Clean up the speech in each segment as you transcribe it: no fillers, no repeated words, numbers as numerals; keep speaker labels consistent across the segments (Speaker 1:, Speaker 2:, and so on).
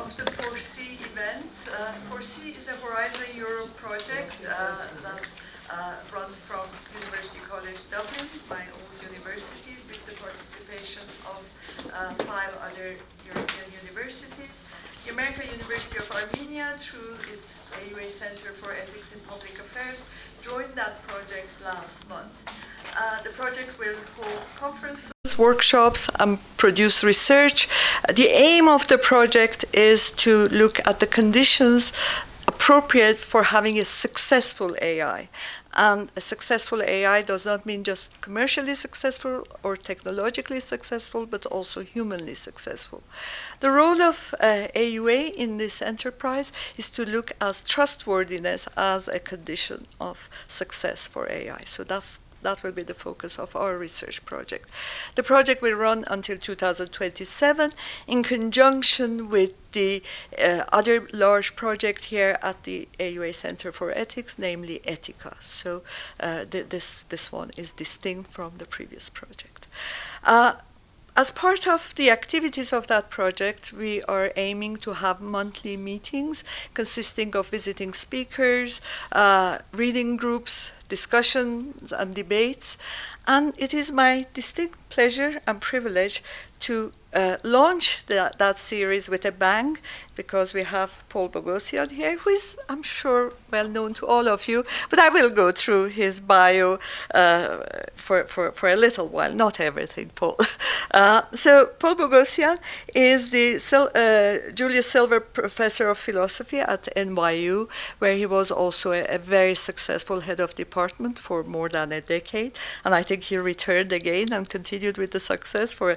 Speaker 1: of the FORSEE events. FORSEE is a Horizon Europe project that runs from University College Dublin, my old university, with the participation of 5 other European universities. The American University of Armenia, through its AUA Center for Ethics in Public Affairs, joined that project last month. The project will hold conferences, workshops, and produce research. The aim of the project is to look at the conditions appropriate for having a successful AI. And a successful AI does not mean just commercially successful or technologically successful, but also humanly successful. The role of AUA in this enterprise is to look at trustworthiness as a condition of success for AI. So that will be the focus of our research project. The project will run until 2027 in conjunction with the other large project here at the AUA Center for Ethics, namely Etica. So this one is distinct from the previous project. As part of the activities of that project, we are aiming to have monthly meetings consisting of visiting speakers, reading groups, discussions and debates. And it is my distinct pleasure and privilege to launch that series with a bang, because we have Paul Boghossian here, who is, I'm sure, well known to all of you, but I will go through his bio for a little while, not everything, Paul. So Paul Boghossian is the Julius Silver Professor of Philosophy at NYU, where he was also a very successful head of department for more than a decade, and I think he returned again and continued with the success for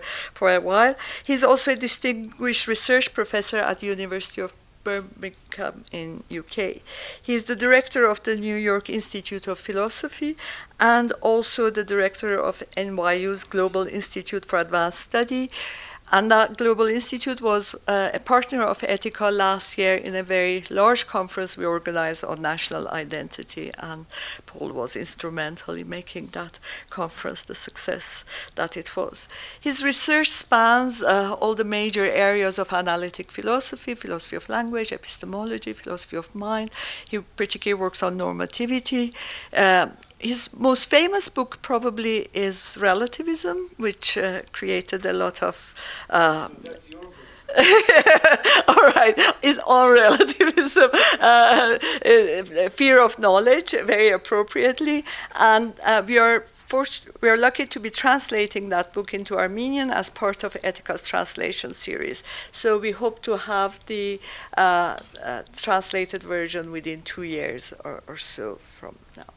Speaker 1: a while. He's also a distinguished research professor at the University of Birmingham in UK. He's the director of the New York Institute of Philosophy and also the director of NYU's Global Institute for Advanced Study. And that Global Institute was a partner of Etica last year in a very large conference we organized on national identity, and Paul was instrumental in making that conference the success that it was. His research spans all the major areas of analytic philosophy, philosophy of language, epistemology, philosophy of mind. He particularly works on normativity. His most famous book probably is Relativism, which created a lot of...
Speaker 2: That's your book.
Speaker 1: All right, is on relativism, fear of knowledge, very appropriately. And we are lucky to be translating that book into Armenian as part of Etica's translation series. So we hope to have the translated version within 2 years or so from now.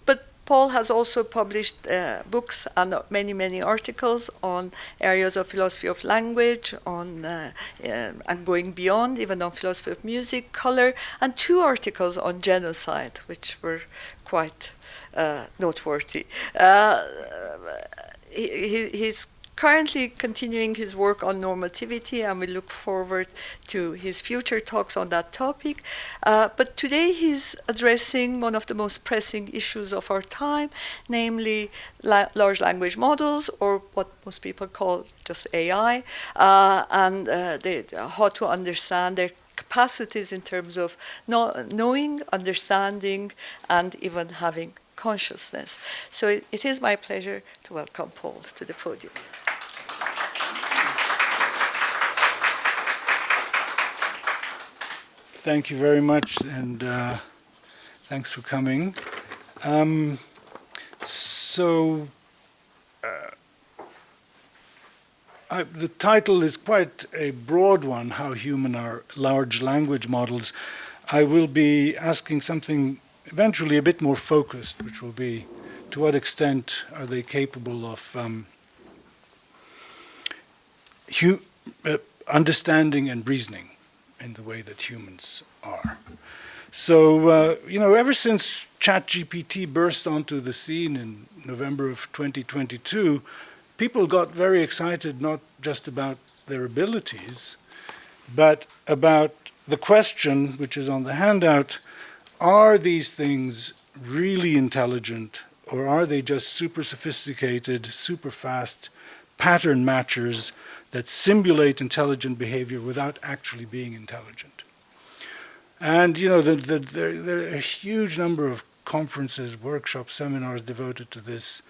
Speaker 1: But Paul has also published books and many articles on areas of philosophy of language, on and going beyond, even on philosophy of music, color, and 2 articles on genocide, which were quite noteworthy. He's currently continuing his work on normativity, and we look forward to his future talks on that topic. But today he's addressing one of the most pressing issues of our time, namely large language models, or what most people call just AI, and how to understand their capacities in terms of knowing, understanding, and even having consciousness. So it is my pleasure to welcome Paul to the podium.
Speaker 2: Thank you very much, and thanks for coming. The title is quite a broad one, How Human Are Large Language Models. I will be asking something eventually a bit more focused, which will be to what extent are they capable of understanding and reasoning in the way that humans are. So, ever since ChatGPT burst onto the scene in November of 2022, people got very excited not just about their abilities, but about the question, which is on the handout, are these things really intelligent, or are they just super sophisticated, super fast pattern matchers that simulate intelligent behavior without actually being intelligent. And you know, there are a huge number of conferences, workshops, seminars devoted to this.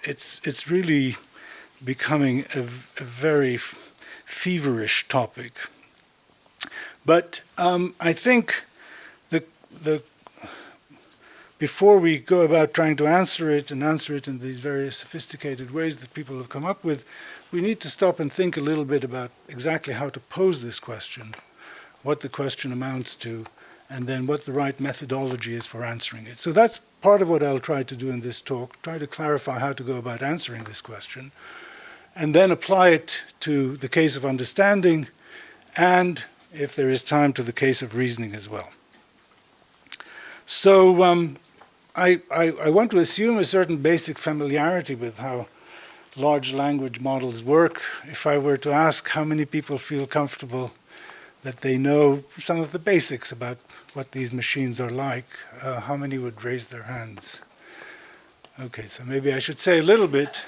Speaker 2: It's really becoming a very feverish topic. But I think before we go about trying to answer it in these very sophisticated ways that people have come up with, we need to stop and think a little bit about exactly how to pose this question, what the question amounts to, and then what the right methodology is for answering it. So that's part of what I'll try to do in this talk, try to clarify how to go about answering this question, and then apply it to the case of understanding, and, if there is time, to the case of reasoning as well. So I want to assume a certain basic familiarity with how large language models work. If I were to ask how many people feel comfortable that they know some of the basics about what these machines are like, how many would raise their hands? Okay, so maybe I should say a little bit.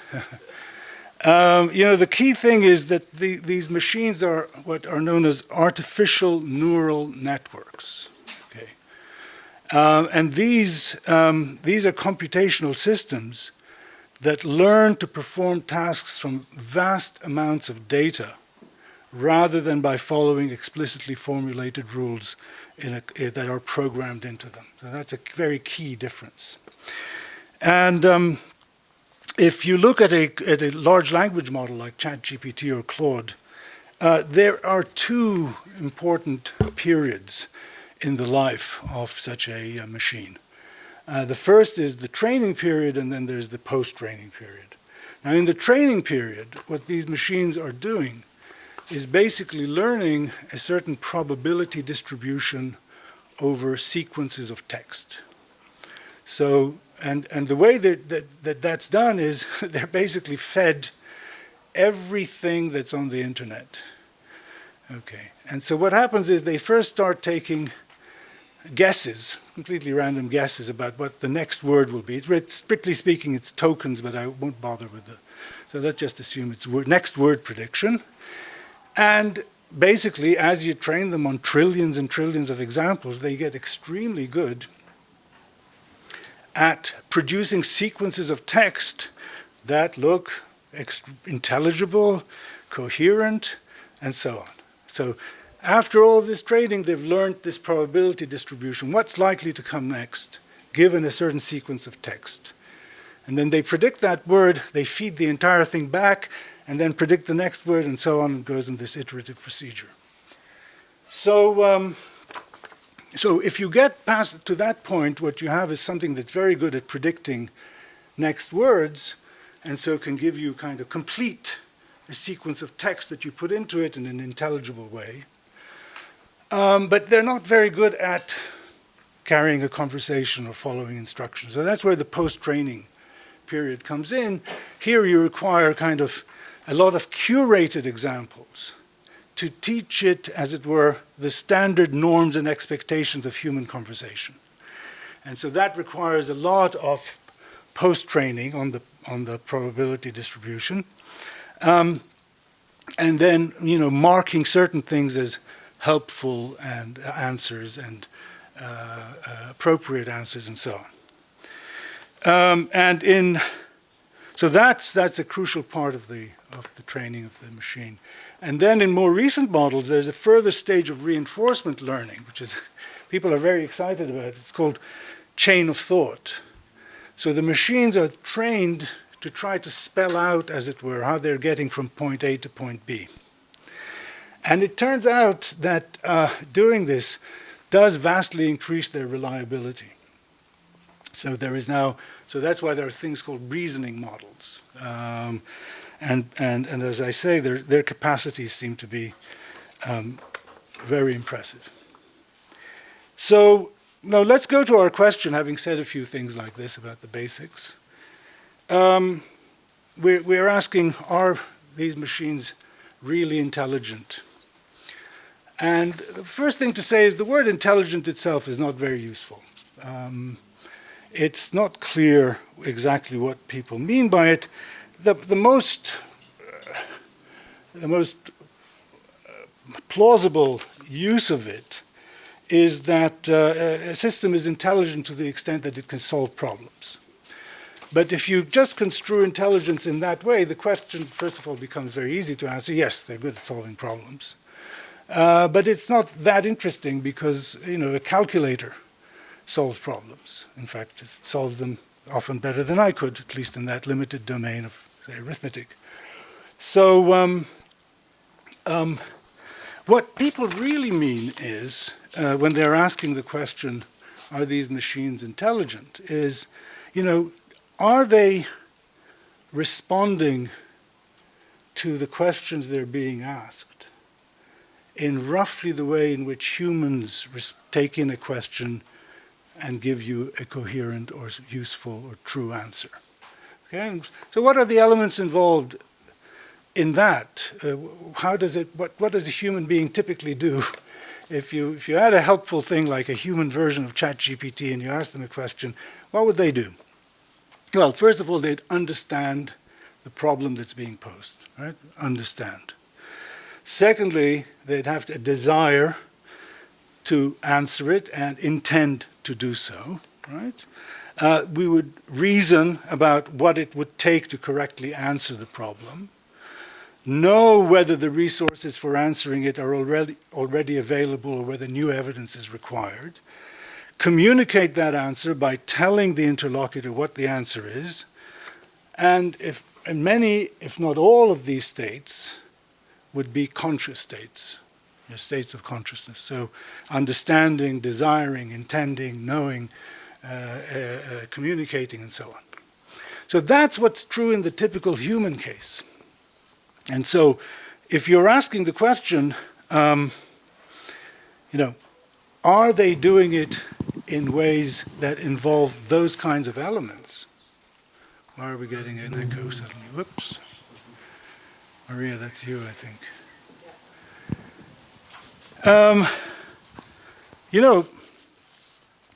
Speaker 2: You know, the key thing is that these machines are what are known as artificial neural networks. Okay, and these are computational systems that learn to perform tasks from vast amounts of data, rather than by following explicitly formulated rules that are programmed into them. So that's a very key difference. And if you look at a large language model like ChatGPT or Claude, there are two important periods in the life of such a machine. The first is the training period, and then there's the post-training period. Now, in the training period, what these machines are doing is basically learning a certain probability distribution over sequences of text. So, and the way that's done is they're basically fed everything that's on the internet. Okay, and so what happens is they first start taking guesses, completely random guesses about what the next word will be. Strictly speaking, it's tokens, but I won't bother with the, so let's just assume it's next word prediction. And basically, as you train them on trillions and trillions of examples, they get extremely good at producing sequences of text that look intelligible, coherent, and so on. So after all this training, they've learned this probability distribution, what's likely to come next, given a certain sequence of text. And then they predict that word, they feed the entire thing back, and then predict the next word, and so on. It goes in this iterative procedure. So, so if you get past to that point, what you have is something that's very good at predicting next words, and so can give you kind of complete a sequence of text that you put into it in an intelligible way. But they're not very good at carrying a conversation or following instructions. So that's where the post-training period comes in. Here you require kind of a lot of curated examples to teach it, as it were, the standard norms and expectations of human conversation. And so that requires a lot of post-training on the probability distribution. And then, you know, marking certain things as helpful and answers and appropriate answers and so on. So that's a crucial part of the training of the machine. And then in more recent models, there's a further stage of reinforcement learning, which is people are very excited about. It's called chain of thought. So the machines are trained to try to spell out, as it were, how they're getting from point A to point B. And it turns out that doing this does vastly increase their reliability. So there is now, so that's why there are things called reasoning models. And as I say, their capacities seem to be very impressive. So now let's go to our question, having said a few things like this about the basics. We're asking, are these machines really intelligent? And the first thing to say is the word intelligent itself is not very useful. It's not clear exactly what people mean by it. The most plausible use of it is that a system is intelligent to the extent that it can solve problems. But if you just construe intelligence in that way, the question, first of all, becomes very easy to answer. Yes, they're good at solving problems. But it's not that interesting because, a calculator solves problems. In fact, it solves them often better than I could, at least in that limited domain of, say, arithmetic. So what people really mean is, when they're asking the question, are these machines intelligent, is, are they responding to the questions they're being asked in roughly the way in which humans take in a question and give you a coherent or useful or true answer? Okay? So what are the elements involved in that? What does a human being typically do? If you had a helpful thing like a human version of ChatGPT and you asked them a question, what would they do? Well, first of all, they'd understand the problem that's being posed, right? Understand. Secondly, they'd have a desire to answer it and intend to do so, right? We would reason about what it would take to correctly answer the problem, know whether the resources for answering it are already available or whether new evidence is required, communicate that answer by telling the interlocutor what the answer is, and many, if not all of these states would be conscious states, states of consciousness. So understanding, desiring, intending, knowing, communicating, and so on. So that's what's true in the typical human case. And so if you're asking the question, are they doing it in ways that involve those kinds of elements? Why are we getting an echo suddenly? Whoops. Maria, that's you, I think.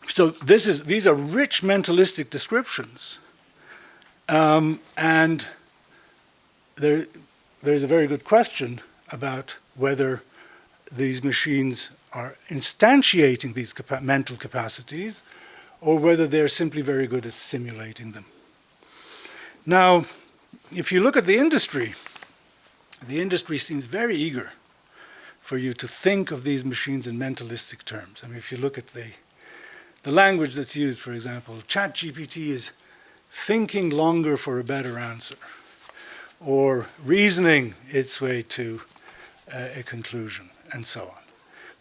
Speaker 2: So these are rich mentalistic descriptions. And there's a very good question about whether these machines are instantiating these mental capacities or whether they're simply very good at simulating them. Now, if you look at the industry seems very eager for you to think of these machines in mentalistic terms. I mean, if you look at the language that's used, for example, ChatGPT is thinking longer for a better answer, or reasoning its way to a conclusion, and so on.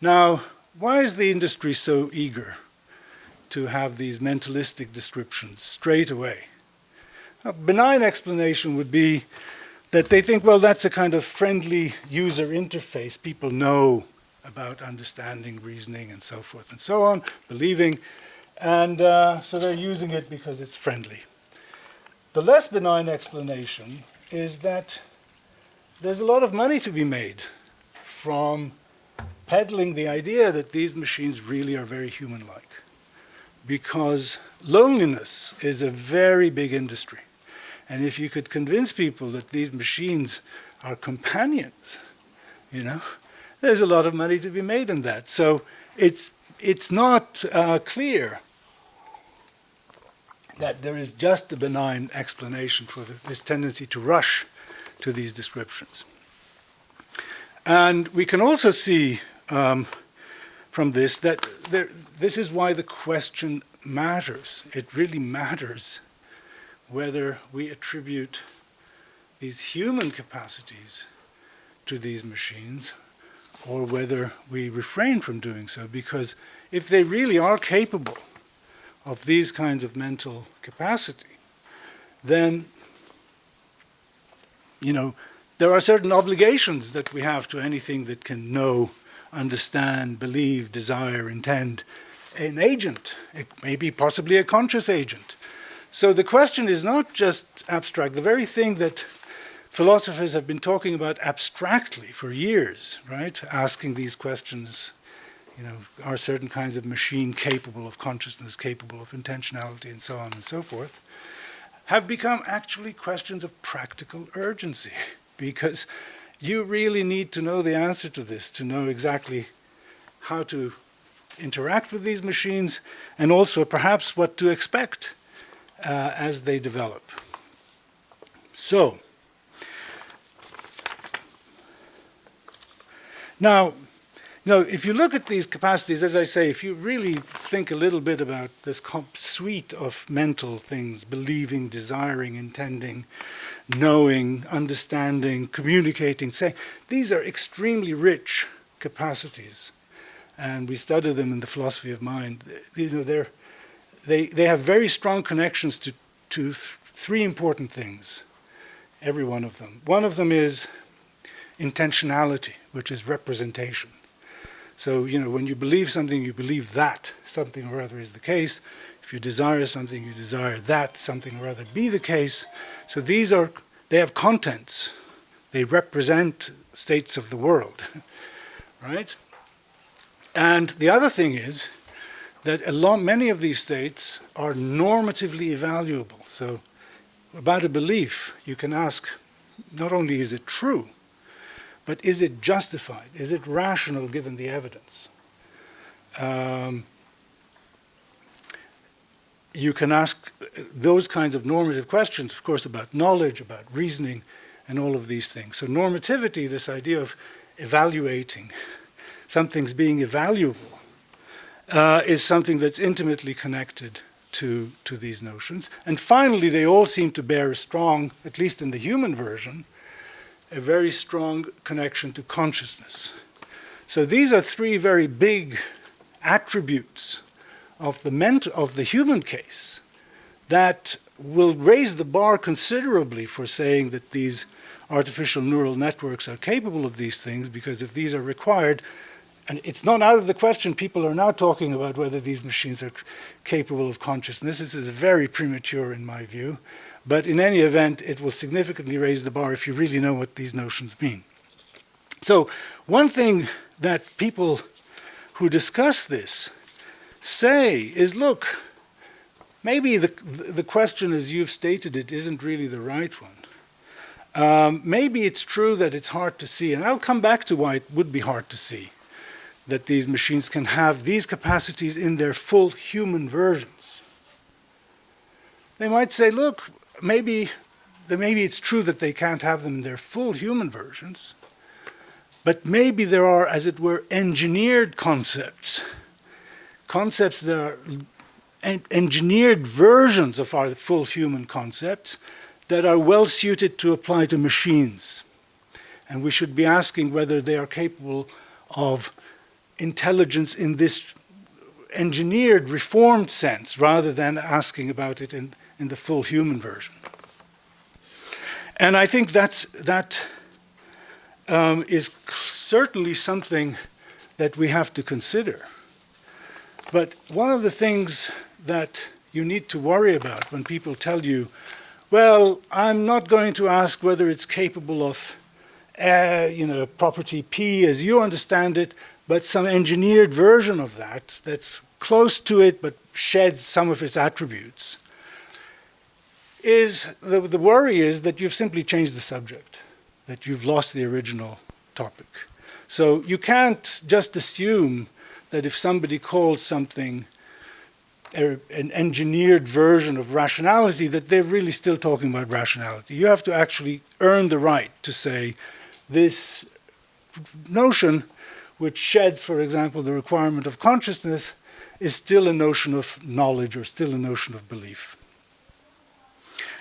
Speaker 2: Now, why is the industry so eager to have these mentalistic descriptions straight away? A benign explanation would be that they think, well, that's a kind of friendly user interface. People know about understanding, reasoning, and so forth and so on, believing, and so they're using it because it's friendly. The less benign explanation is that there's a lot of money to be made from peddling the idea that these machines really are very human-like, because loneliness is a very big industry. And if you could convince people that these machines are companions, there's a lot of money to be made in that. So it's not clear that there is just a benign explanation for this tendency to rush to these descriptions. And we can also see from this that this is why the question matters. It really matters whether we attribute these human capacities to these machines or whether we refrain from doing so, because if they really are capable of these kinds of mental capacity, then, there are certain obligations that we have to anything that can know, understand, believe, desire, intend, an agent. It may be possibly a conscious agent. So the question is not just abstract. The very thing that philosophers have been talking about abstractly for years, right? Asking these questions, are certain kinds of machine capable of consciousness, capable of intentionality, and so on and so forth, have become actually questions of practical urgency. Because you really need to know the answer to this to know exactly how to interact with these machines and also perhaps what to expect as they develop. So, now, if you look at these capacities, as I say, if you really think a little bit about this suite of mental things, believing, desiring, intending, knowing, understanding, communicating, saying, these are extremely rich capacities. And we study them in the philosophy of mind. They have very strong connections to three important things, every one of them. One of them is intentionality, which is representation. So, when you believe something, you believe that something or other is the case. If you desire something, you desire that something or other be the case. So they have contents. They represent states of the world, right? And the other thing is that many of these states are normatively evaluable. So about a belief, you can ask, not only is it true, but is it justified? Is it rational given the evidence? You can ask those kinds of normative questions, of course, about knowledge, about reasoning, and all of these things. So normativity, this idea of evaluating, something's being evaluable, is something that's intimately connected to these notions. And finally, they all seem to bear a strong, at least in the human version, a very strong connection to consciousness. So these are three very big attributes of the human case that will raise the bar considerably for saying that these artificial neural networks are capable of these things, because if these are required, and it's not out of the question, people are now talking about whether these machines are capable of consciousness. This is very premature in my view. But in any event, it will significantly raise the bar if you really know what these notions mean. So one thing that people who discuss this say is, look, maybe the question as you've stated it isn't really the right one. Maybe it's true that it's hard to see, and I'll come back to why it would be hard to see that these machines can have these capacities in their full human versions. They might say, look, maybe it's true that they can't have them in their full human versions, but maybe there are, as it were, engineered concepts that are engineered versions of our full human concepts that are well suited to apply to machines. And we should be asking whether they are capable of intelligence in this engineered, reformed sense, rather than asking about it in the full human version. And I think that is certainly something that we have to consider. But one of the things that you need to worry about when people tell you, well, I'm not going to ask whether it's capable of property P as you understand it, but some engineered version of that that's close to it but sheds some of its attributes, is the worry is that you've simply changed the subject, that you've lost the original topic. So you can't just assume that if somebody calls something an engineered version of rationality, that they're really still talking about rationality. You have to actually earn the right to say this notion, which sheds, for example, the requirement of consciousness, is still a notion of knowledge or still a notion of belief.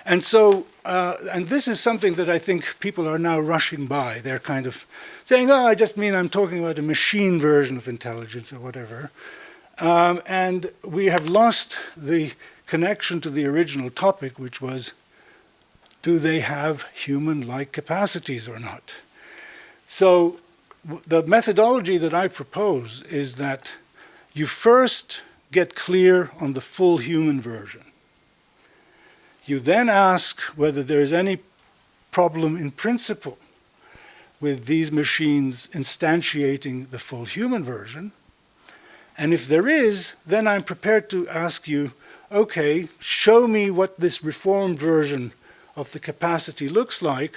Speaker 2: And so, and this is something that I think people are now rushing by. They're kind of saying, oh, I just mean I'm talking about a machine version of intelligence or whatever. And we have lost the connection to the original topic, which was, do they have human-like capacities or not? So the methodology that I propose is that you first get clear on the full human version. You then ask whether there is any problem in principle with these machines instantiating the full human version. And if there is, then I'm prepared to ask you, okay, show me what this reformed version of the capacity looks like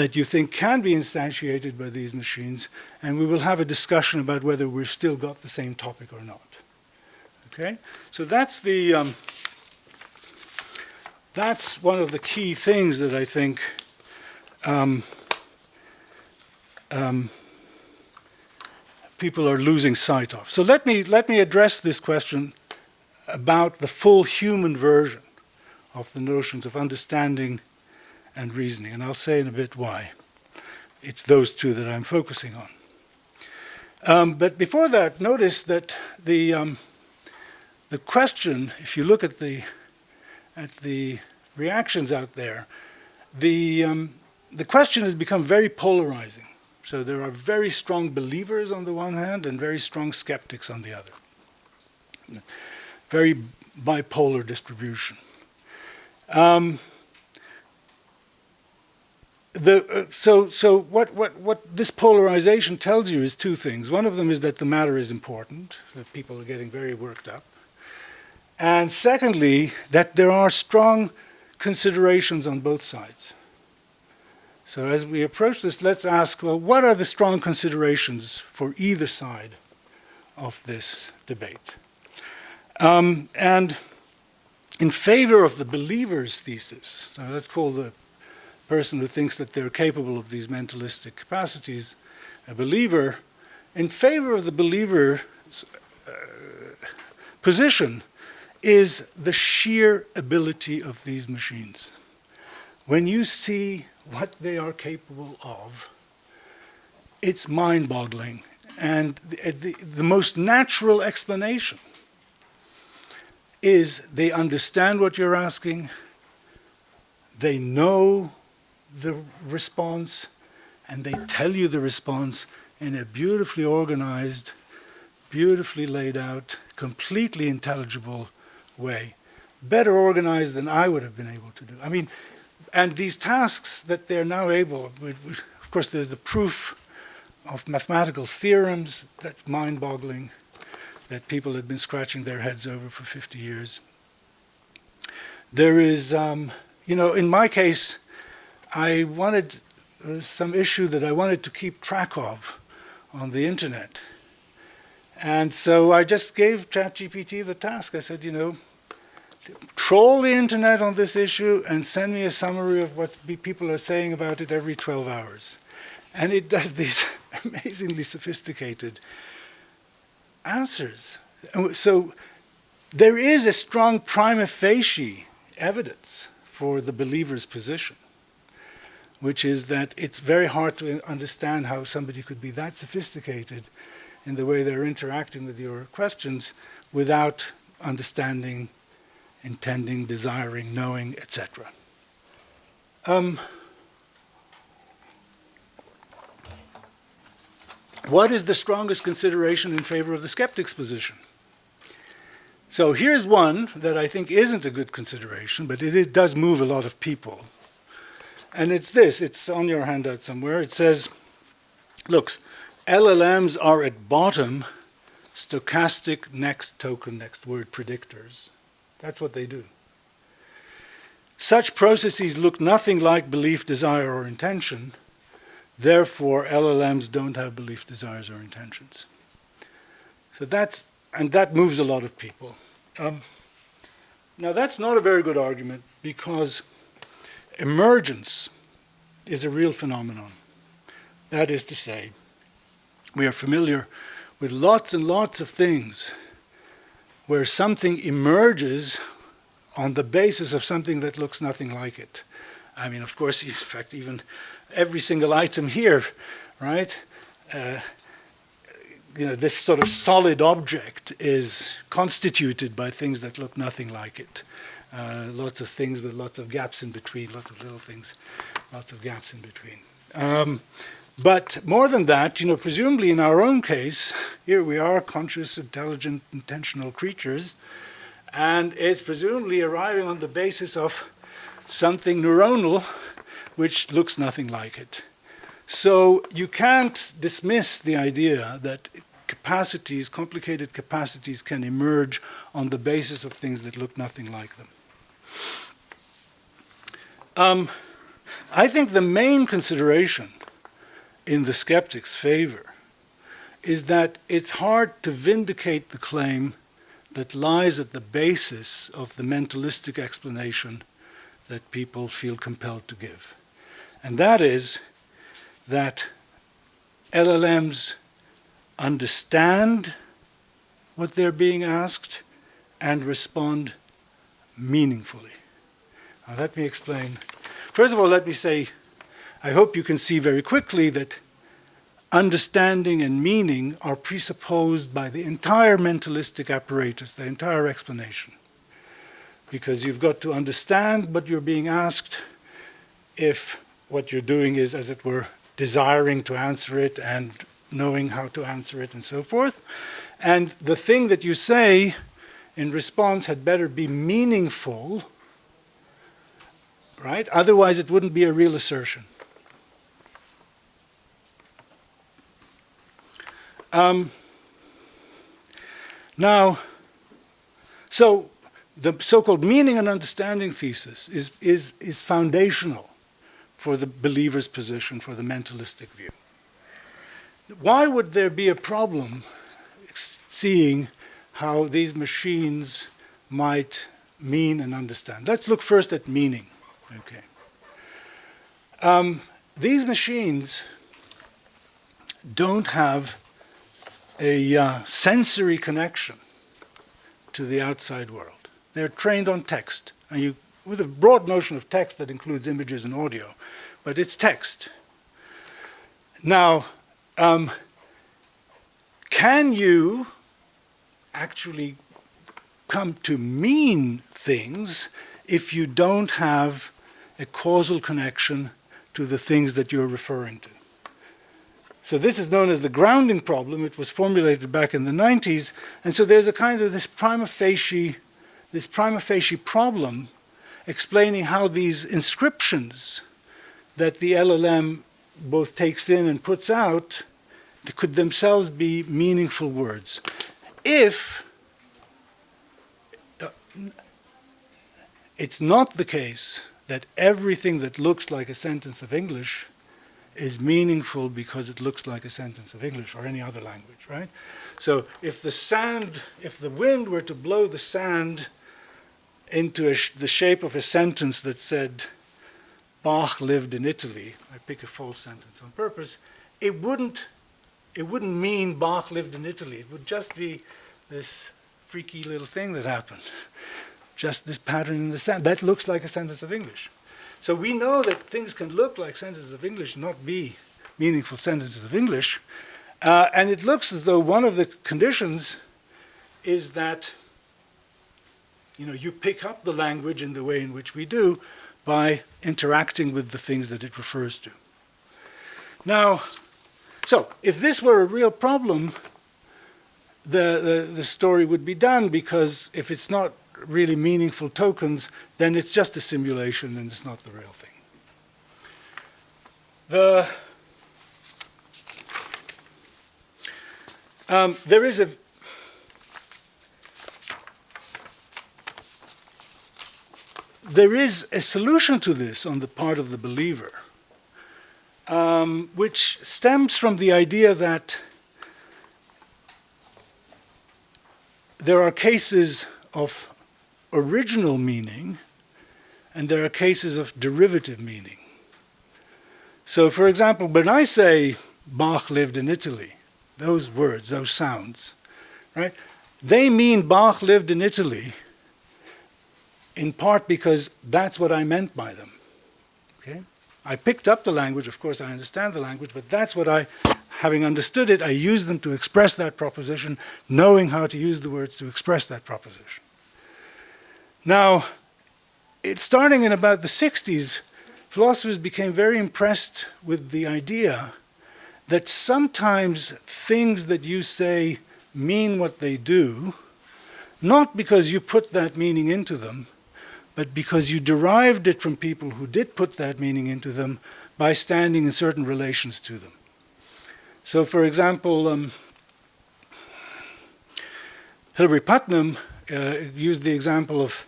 Speaker 2: that you think can be instantiated by these machines, and we will have a discussion about whether we've still got the same topic or not. Okay? So that's that's one of the key things that I think people are losing sight of. So let me address this question about the full human version of the notions of understanding and reasoning, and I'll say in a bit why. It's those two that I'm focusing on. But before that, notice that the question, if you look at the reactions out there, the question has become very polarizing. So there are very strong believers on the one hand and very strong skeptics on the other. Very bipolar distribution. So what this polarization tells you is two things. One of them is that the matter is important, that people are getting very worked up. And secondly, that there are strong considerations on both sides. So as we approach this, let's ask, well, what are the strong considerations for either side of this debate? And in favor of the believer's thesis, so let's call the person who thinks that they're capable of these mentalistic capacities a believer, in favor of the believer's position is the sheer ability of these machines. When you see what they are capable of, it's mind-boggling. And the most natural explanation is they understand what you're asking, they know the response, and they tell you the response in a beautifully organized, beautifully laid out, completely intelligible way. Better organized than I would have been able to do. I mean, and these tasks that they're now able, of course there's the proof of mathematical theorems that's mind-boggling, that people had been scratching their heads over for 50 years. There is, in my case, I wanted some issue that I wanted to keep track of on the internet. And so I just gave ChatGPT the task. I said, troll the internet on this issue and send me a summary of what people are saying about it every 12 hours. And it does these amazingly sophisticated answers. So there is a strong prima facie evidence for the believer's position, which is that it's very hard to understand how somebody could be that sophisticated in the way they're interacting with your questions without understanding, intending, desiring, knowing, etc. What is the strongest consideration in favor of the skeptic's position? So here's one that I think isn't a good consideration, but it does move a lot of people. And it's this, it's on your handout somewhere. It says, look, LLMs are at bottom stochastic next token, next word predictors. That's what they do. Such processes look nothing like belief, desire, or intention. Therefore, LLMs don't have belief, desires, or intentions. So that moves a lot of people. Now, that's not a very good argument because emergence is a real phenomenon. That is to say, we are familiar with lots and lots of things where something emerges on the basis of something that looks nothing like it. I mean, of course, in fact, even every single item here, right? This sort of solid object is constituted by things that look nothing like it. Lots of things with lots of gaps in between, lots of little things, lots of gaps in between. But more than that, presumably in our own case, here we are, conscious, intelligent, intentional creatures, and it's presumably arriving on the basis of something neuronal which looks nothing like it. So you can't dismiss the idea that capacities, complicated capacities, can emerge on the basis of things that look nothing like them. I think the main consideration in the skeptic's favor is that it's hard to vindicate the claim that lies at the basis of the mentalistic explanation that people feel compelled to give. And that is that LLMs understand what they're being asked and respond meaningfully. Now let me explain. First of all, let me say, I hope you can see very quickly that understanding and meaning are presupposed by the entire mentalistic apparatus, the entire explanation. Because you've got to understand what you're being asked if what you're doing is, as it were, desiring to answer it and knowing how to answer it and so forth. And the thing that you say in response had better be meaningful, right? Otherwise it wouldn't be a real assertion. Now, so the so-called meaning and understanding thesis is foundational for the believer's position, for the mentalistic view. Why would there be a problem seeing how these machines might mean and understand? Let's look first at meaning. Okay. These machines don't have a sensory connection to the outside world. They're trained on text, and with a broad notion of text that includes images and audio, but it's text. Now, can you actually come to mean things if you don't have a causal connection to the things that you're referring to? So this is known as the grounding problem. It was formulated back in the 90s, and so there's a kind of this prima facie problem explaining how these inscriptions that the LLM both takes in and puts out could themselves be meaningful words. If it's not the case that everything that looks like a sentence of English is meaningful because it looks like a sentence of English or any other language, right? So if the wind were to blow the sand into the shape of a sentence that said, Bach lived in Italy, I pick a false sentence on purpose, it wouldn't mean Bach lived in Italy. It would just be this freaky little thing that happened. Just this pattern in the sand. That looks like a sentence of English. So we know that things can look like sentences of English, not be meaningful sentences of English. And it looks as though one of the conditions is that you pick up the language in the way in which we do by interacting with the things that it refers to. Now, so if this were a real problem, the story would be done, because if it's not really meaningful tokens, then it's just a simulation and it's not the real thing. There is a solution to this on the part of the believer, which stems from the idea that there are cases of original meaning and there are cases of derivative meaning. So, for example, when I say Bach lived in Italy, those words, those sounds, right, they mean Bach lived in Italy in part because that's what I meant by them. Okay? I picked up the language, of course I understand the language, but that's what having understood it, I use them to express that proposition, knowing how to use the words to express that proposition. Now, starting in about the 60s, philosophers became very impressed with the idea that sometimes things that you say mean what they do, not because you put that meaning into them, but because you derived it from people who did put that meaning into them by standing in certain relations to them. So, for example, Hilary Putnam used the example of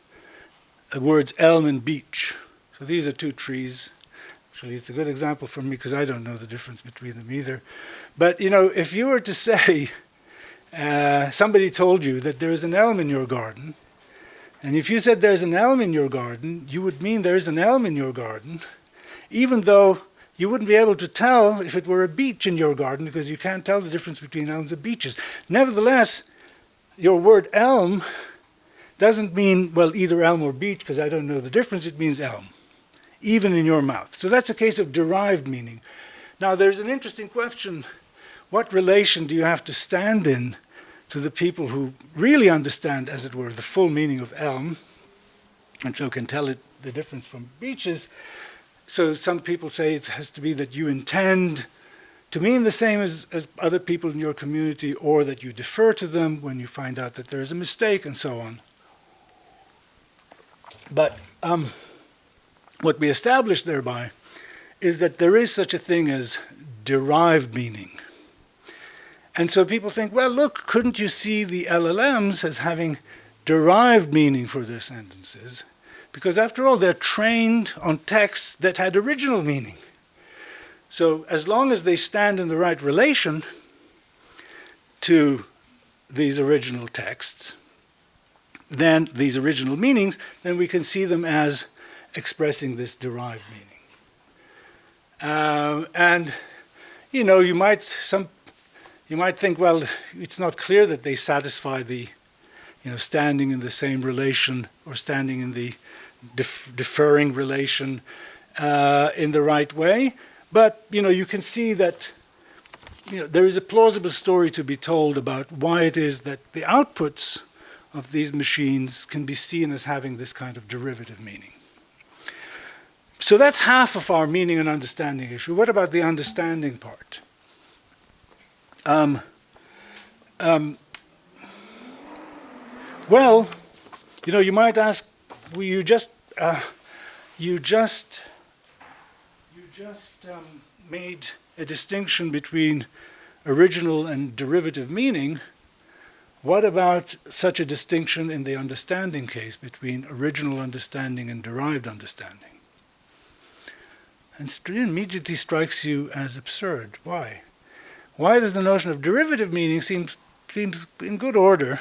Speaker 2: the words elm and beech. So these are two trees, actually. It's a good example for me because I don't know the difference between them either. But, you know, if you were to say, somebody told you that there is an elm in your garden, and if you said there's an elm in your garden, you would mean there's an elm in your garden, even though you wouldn't be able to tell if it were a beech in your garden because you can't tell the difference between elms and beeches. Nevertheless, your word elm doesn't mean, well, either elm or beech because I don't know the difference. It means elm, even in your mouth. So that's a case of derived meaning. Now, there's an interesting question. What relation do you have to stand in to the people who really understand, as it were, the full meaning of elm, and so can tell it the difference from beeches? So some people say it has to be that you intend to mean the same as other people in your community, or that you defer to them when you find out that there is a mistake, and so on. But what we establish thereby is that there is such a thing as derived meaning. And so people think, well, look, couldn't you see the LLMs as having derived meaning for their sentences? Because after all, they're trained on texts that had original meaning. So as long as they stand in the right relation to these original texts, then these original meanings, then we can see them as expressing this derived meaning. And, you know, you might think, well, it's not clear that they satisfy the, you know, standing in the same relation or standing in the deferring relation in the right way. But, you know, you can see that, you know, there is a plausible story to be told about why it is that the outputs of these machines can be seen as having this kind of derivative meaning. So that's half of our meaning and understanding issue. What about the understanding part? Well, you know, you might ask, well, you just made a distinction between original and derivative meaning. What about such a distinction in the understanding case between original understanding and derived understanding? And it immediately strikes you as absurd. Why? Why does the notion of derivative meaning seems in good order,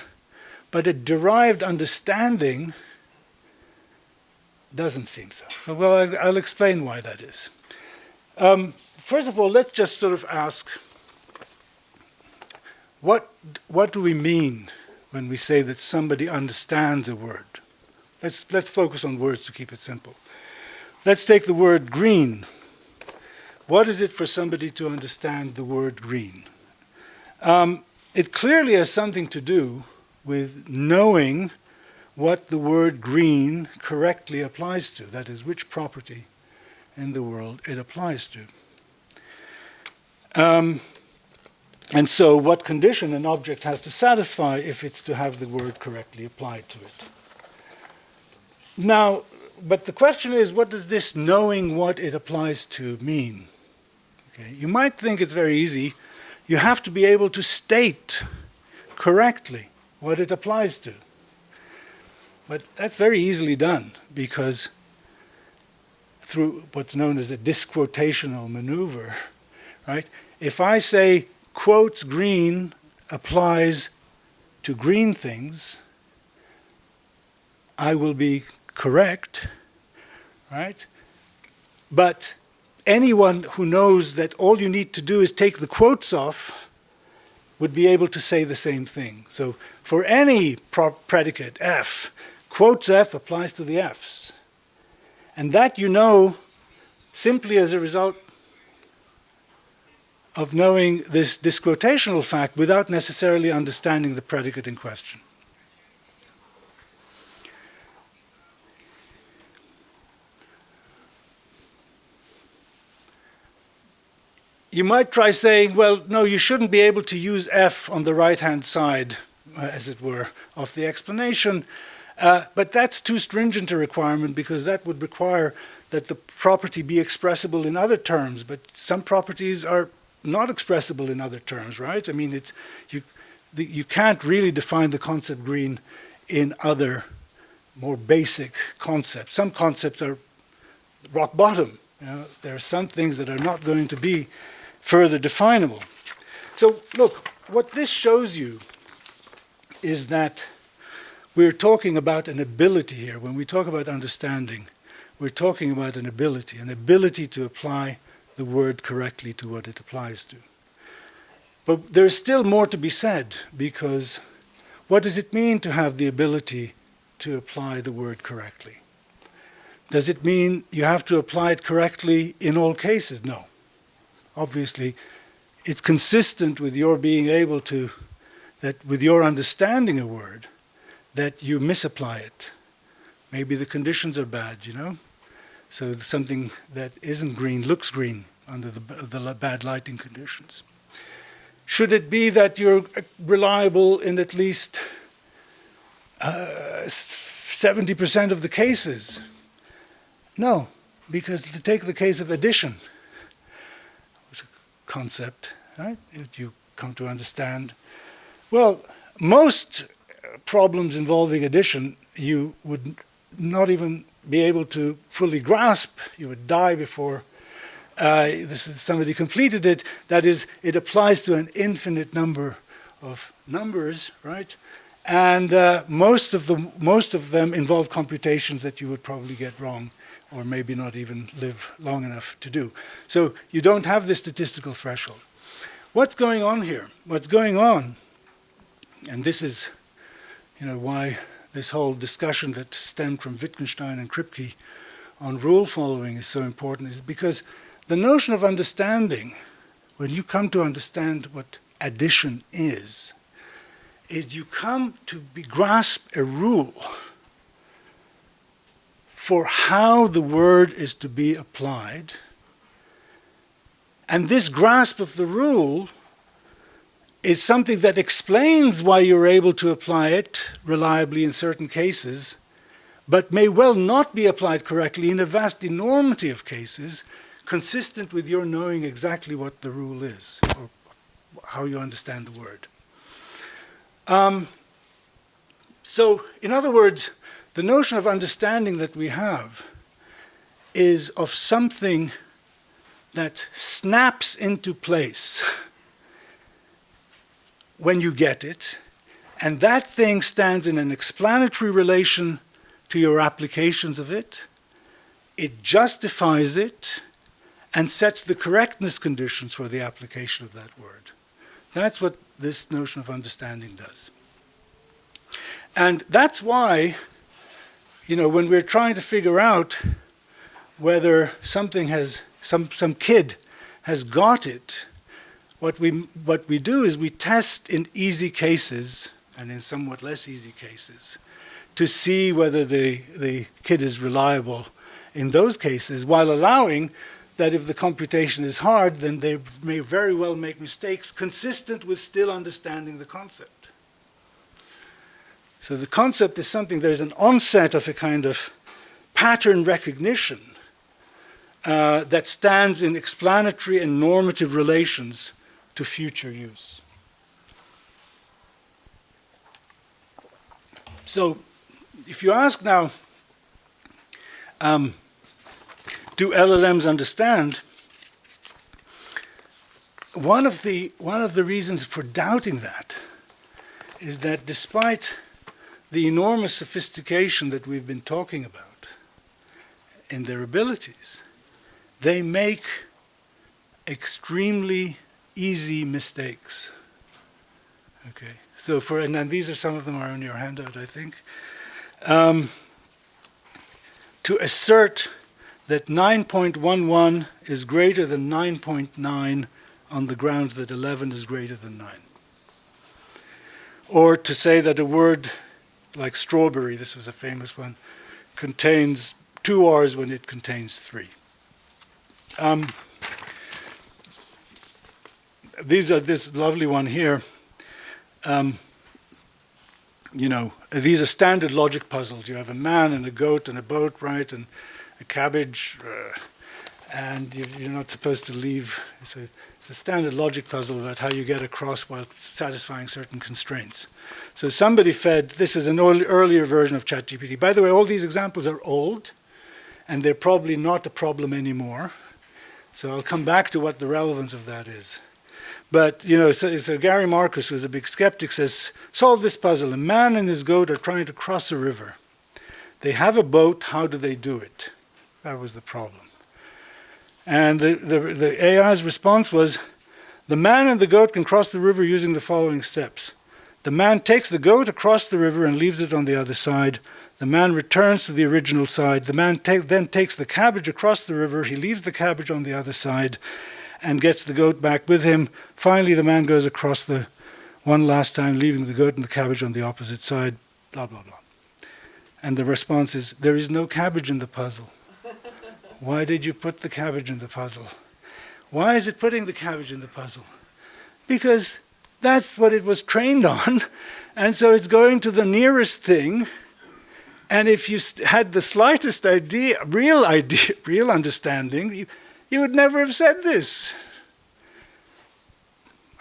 Speaker 2: but a derived understanding doesn't seem so? So, well, I'll explain why that is. First of all, let's just sort of ask, what do we mean when we say that somebody understands a word? Let's focus on words to keep it simple. Let's take the word green. What is it for somebody to understand the word green? It clearly has something to do with knowing what the word green correctly applies to, that is, which property in the world it applies to. And so what condition an object has to satisfy if it's to have the word correctly applied to it. Now, but the question is, what does this knowing what it applies to mean? Okay, you might think it's very easy. You have to be able to state correctly what it applies to. But that's very easily done because through what's known as a disquotational maneuver, right? If I say quotes green applies to green things, I will be correct, right? But anyone who knows that all you need to do is take the quotes off would be able to say the same thing. So for any predicate F, quotes F applies to the Fs. And that you know simply as a result of knowing this disquotational fact without necessarily understanding the predicate in question. You might try saying, well, no, you shouldn't be able to use F on the right-hand side, as it were, of the explanation. But that's too stringent a requirement because that would require that the property be expressible in other terms. But some properties are not expressible in other terms, right? I mean, you can't really define the concept green in other more basic concepts. Some concepts are rock bottom, You know, there are some things that are not going to be further definable. So look, what this shows you is that we're talking about an ability here. When we talk about understanding, we're talking about an ability to apply the word correctly to what it applies to. But there's still more to be said, because what does it mean to have the ability to apply the word correctly? Does it mean you have to apply it correctly in all cases? No. Obviously, it's consistent with your being able to, that with your understanding a word, that you misapply it. Maybe the conditions are bad, you know? So something that isn't green looks green under the bad lighting conditions. Should it be that you're reliable in at least 70% of the cases? No, because to take the case of addition, which is a concept, right, that you come to understand. Well, most problems involving addition you would not even be able to fully grasp. You would die before somebody completed it. That is, it applies to an infinite number of numbers, right? And most of them involve computations that you would probably get wrong, or maybe not even live long enough to do. So you don't have this statistical threshold. What's going on here? What's going on, and this is, you know, why this whole discussion that stemmed from Wittgenstein and Kripke on rule following is so important, is because the notion of understanding, when you come to understand what addition is you come to grasp a rule for how the word is to be applied. And this grasp of the rule is something that explains why you're able to apply it reliably in certain cases, but may well not be applied correctly in a vast enormity of cases, consistent with your knowing exactly what the rule is, or how you understand the word. So, in other words, the notion of understanding that we have is of something that snaps into place when you get it, and that thing stands in an explanatory relation to your applications of it. It justifies it and sets the correctness conditions for the application of that word. That's what this notion of understanding does. And that's why, you know, when we're trying to figure out whether something has, some kid has got it, what we do is we test in easy cases and in somewhat less easy cases to see whether the kid is reliable in those cases, while allowing that if the computation is hard, then they may very well make mistakes consistent with still understanding the concept. So the concept is something, there's an onset of a kind of pattern recognition that stands in explanatory and normative relations to future use. So if you ask now, do LLMs understand? One of the reasons for doubting that is that despite the enormous sophistication that we've been talking about in their abilities, they make extremely easy mistakes. Okay, so and these are some of them are on your handout, I think. To assert that 9.11 is greater than 9.9 on the grounds that 11 is greater than 9. Or to say that a word like strawberry, this was a famous one, contains 2 R's when it contains 3. This lovely one here, you know, these are standard logic puzzles. You have a man and a goat and a boat, right, and a cabbage, and you're not supposed to leave. It's a standard logic puzzle about how you get across while satisfying certain constraints. So somebody fed, this is an earlier version of ChatGPT. By the way, all these examples are old, and they're probably not a problem anymore. So I'll come back to what the relevance of that is. But, so Gary Marcus, who's a big skeptic, says, solve this puzzle. A man and his goat are trying to cross a river. They have a boat. How do they do it? That was the problem. And the AI's response was, the man and the goat can cross the river using the following steps. The man takes the goat across the river and leaves it on the other side. The man returns to the original side. The man then takes the cabbage across the river. He leaves the cabbage on the other side and gets the goat back with him. Finally, the man goes across the one last time, leaving the goat and the cabbage on the opposite side, blah, blah, blah. And the response is, there is no cabbage in the puzzle. Why did you put the cabbage in the puzzle? Why is it putting the cabbage in the puzzle? Because that's what it was trained on, and so it's going to the nearest thing. And if you had the slightest real understanding, you would never have said this.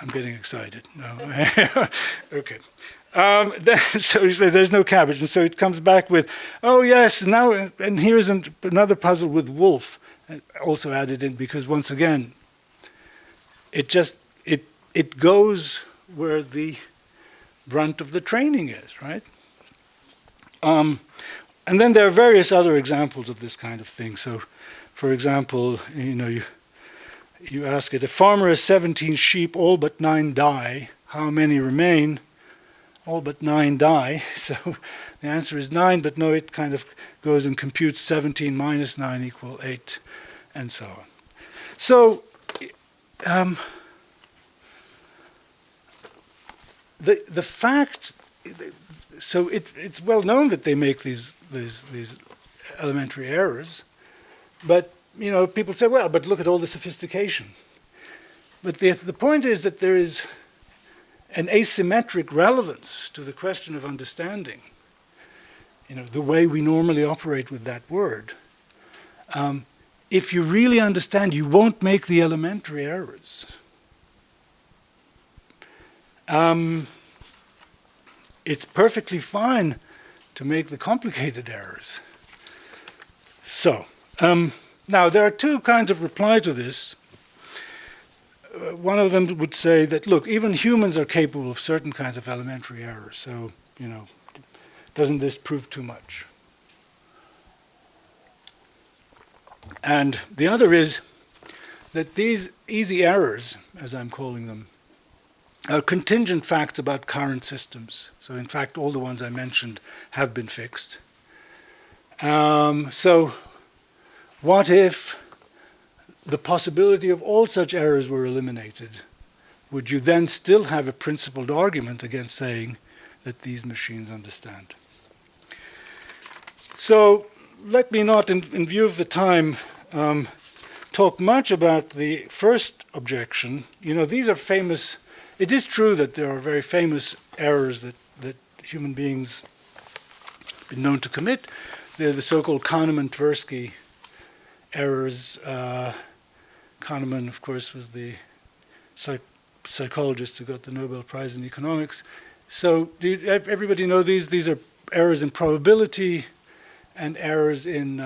Speaker 2: I'm getting excited. No. Okay. So you say there's no cabbage, and so it comes back with, oh yes, now, and here's another puzzle with wolf, also added in, because once again, it goes where the brunt of the training is, right? And then there are various other examples of this kind of thing. So, for example, you ask it, a farmer has 17 sheep, all but 9 die. How many remain? All but 9 die. So the answer is 9, but no, it kind of goes and computes 17 minus 9 equal 8, and so on. So the fact, so it's well known that they make these elementary errors, but people say, well, but look at all the sophistication. But the point is that there is an asymmetric relevance to the question of understanding, the way we normally operate with that word. If you really understand, you won't make the elementary errors. It's perfectly fine to make the complicated errors. So, now there are two kinds of reply to this. One of them would say that, look, even humans are capable of certain kinds of elementary errors, so, doesn't this prove too much? And the other is that these easy errors, as I'm calling them, are contingent facts about current systems. So in fact, all the ones I mentioned have been fixed. So what if the possibility of all such errors were eliminated? Would you then still have a principled argument against saying that these machines understand? So let me not, in view of the time, talk much about the first objection. These are famous. It is true that there are very famous errors that human beings have been known to commit. They're the so-called Kahneman-Tversky errors. Kahneman, of course, was the psychologist who got the Nobel Prize in economics. So everybody know these? These are errors in probability and errors in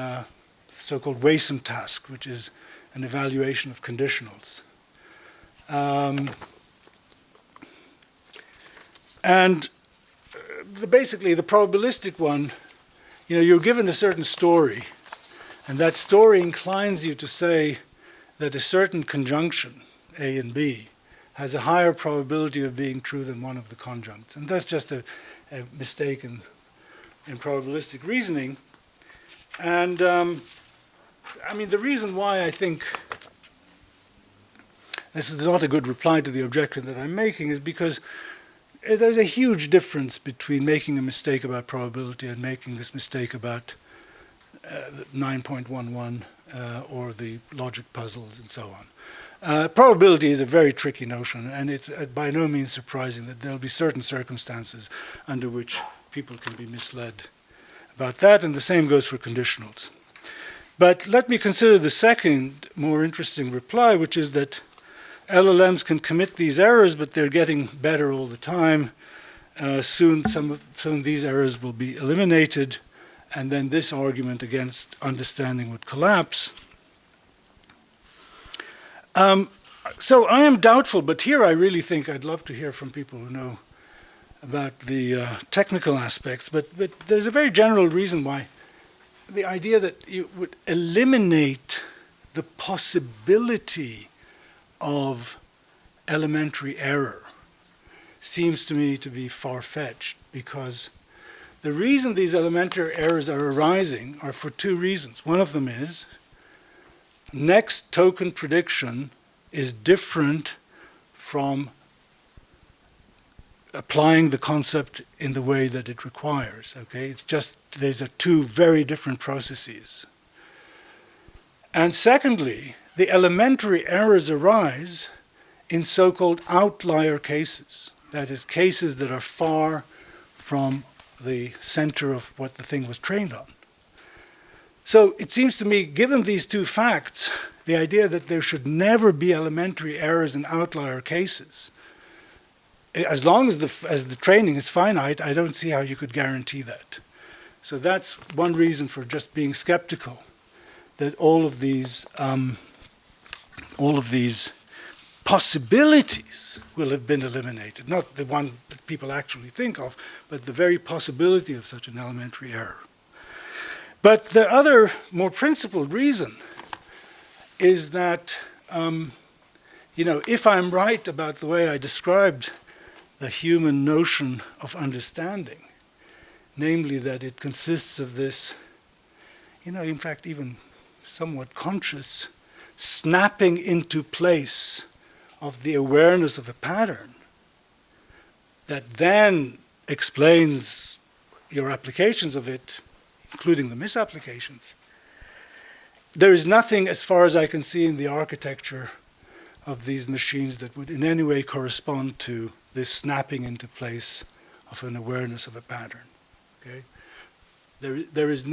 Speaker 2: so-called Wason task, which is an evaluation of conditionals. And basically, the probabilistic one, you're given a certain story, and that story inclines you to say that a certain conjunction, A and B, has a higher probability of being true than one of the conjuncts. And that's just a mistake in probabilistic reasoning. And the reason why I think this is not a good reply to the objection that I'm making is because there's a huge difference between making a mistake about probability and making this mistake about 9.11 or the logic puzzles and so on. Probability is a very tricky notion, and it's by no means surprising that there'll be certain circumstances under which people can be misled about that, and the same goes for conditionals. But let me consider the second, more interesting reply, which is that LLMs can commit these errors, but they're getting better all the time. Soon these errors will be eliminated, and then this argument against understanding would collapse. So I am doubtful, but here I really think I'd love to hear from people who know about the technical aspects, but there's a very general reason why the idea that you would eliminate the possibility of elementary error seems to me to be far-fetched, because the reason these elementary errors are arising are for two reasons. One of them is next token prediction is different from applying the concept in the way that it requires, okay? It's just, these are two very different processes. And secondly, the elementary errors arise in so-called outlier cases. That is, cases that are far from the center of what the thing was trained on. So it seems to me, given these two facts, the idea that there should never be elementary errors in outlier cases, as long as the training is finite, I don't see how you could guarantee that. So that's one reason for just being skeptical that all of these possibilities will have been eliminated. Not the one that people actually think of, but the very possibility of such an elementary error. But the other more principled reason is that, if I'm right about the way I described the human notion of understanding, namely that it consists of this, in fact, even somewhat conscious snapping into place of the awareness of a pattern that then explains your applications of it, including the misapplications. There is nothing, as far as I can see, in the architecture of these machines that would in any way correspond to this snapping into place of an awareness of a pattern. Okay? There's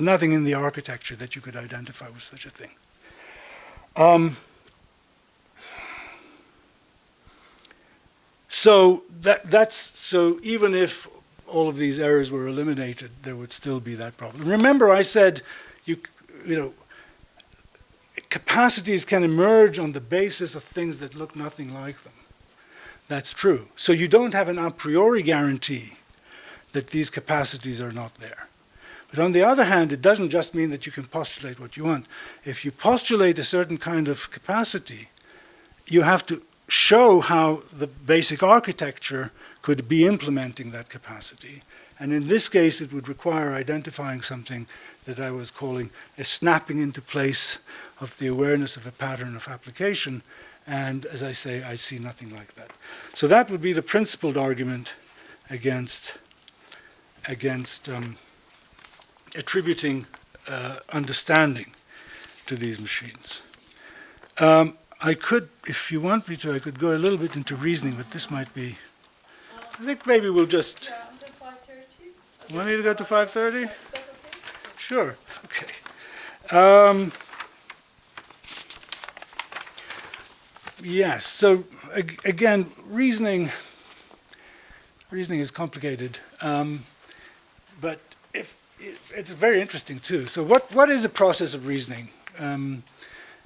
Speaker 2: nothing in the architecture that you could identify with such a thing. So even if all of these errors were eliminated, there would still be that problem. Remember, I said, capacities can emerge on the basis of things that look nothing like them. That's true. So you don't have an a priori guarantee that these capacities are not there. But on the other hand, it doesn't just mean that you can postulate what you want. If you postulate a certain kind of capacity, you have to show how the basic architecture could be implementing that capacity. And in this case, it would require identifying something that I was calling a snapping into place of the awareness of a pattern of application. And as I say, I see nothing like that. So that would be the principled argument against attributing understanding to these machines. I could, if you want me to, I could go a little bit into reasoning, but this might be, I think maybe we'll just...
Speaker 1: Yeah, until 5:30.
Speaker 2: Want me to go to 5:30?
Speaker 1: Is that okay?
Speaker 2: Sure, okay. Yes, so again, reasoning is complicated, but it's very interesting too. So what is a process of reasoning?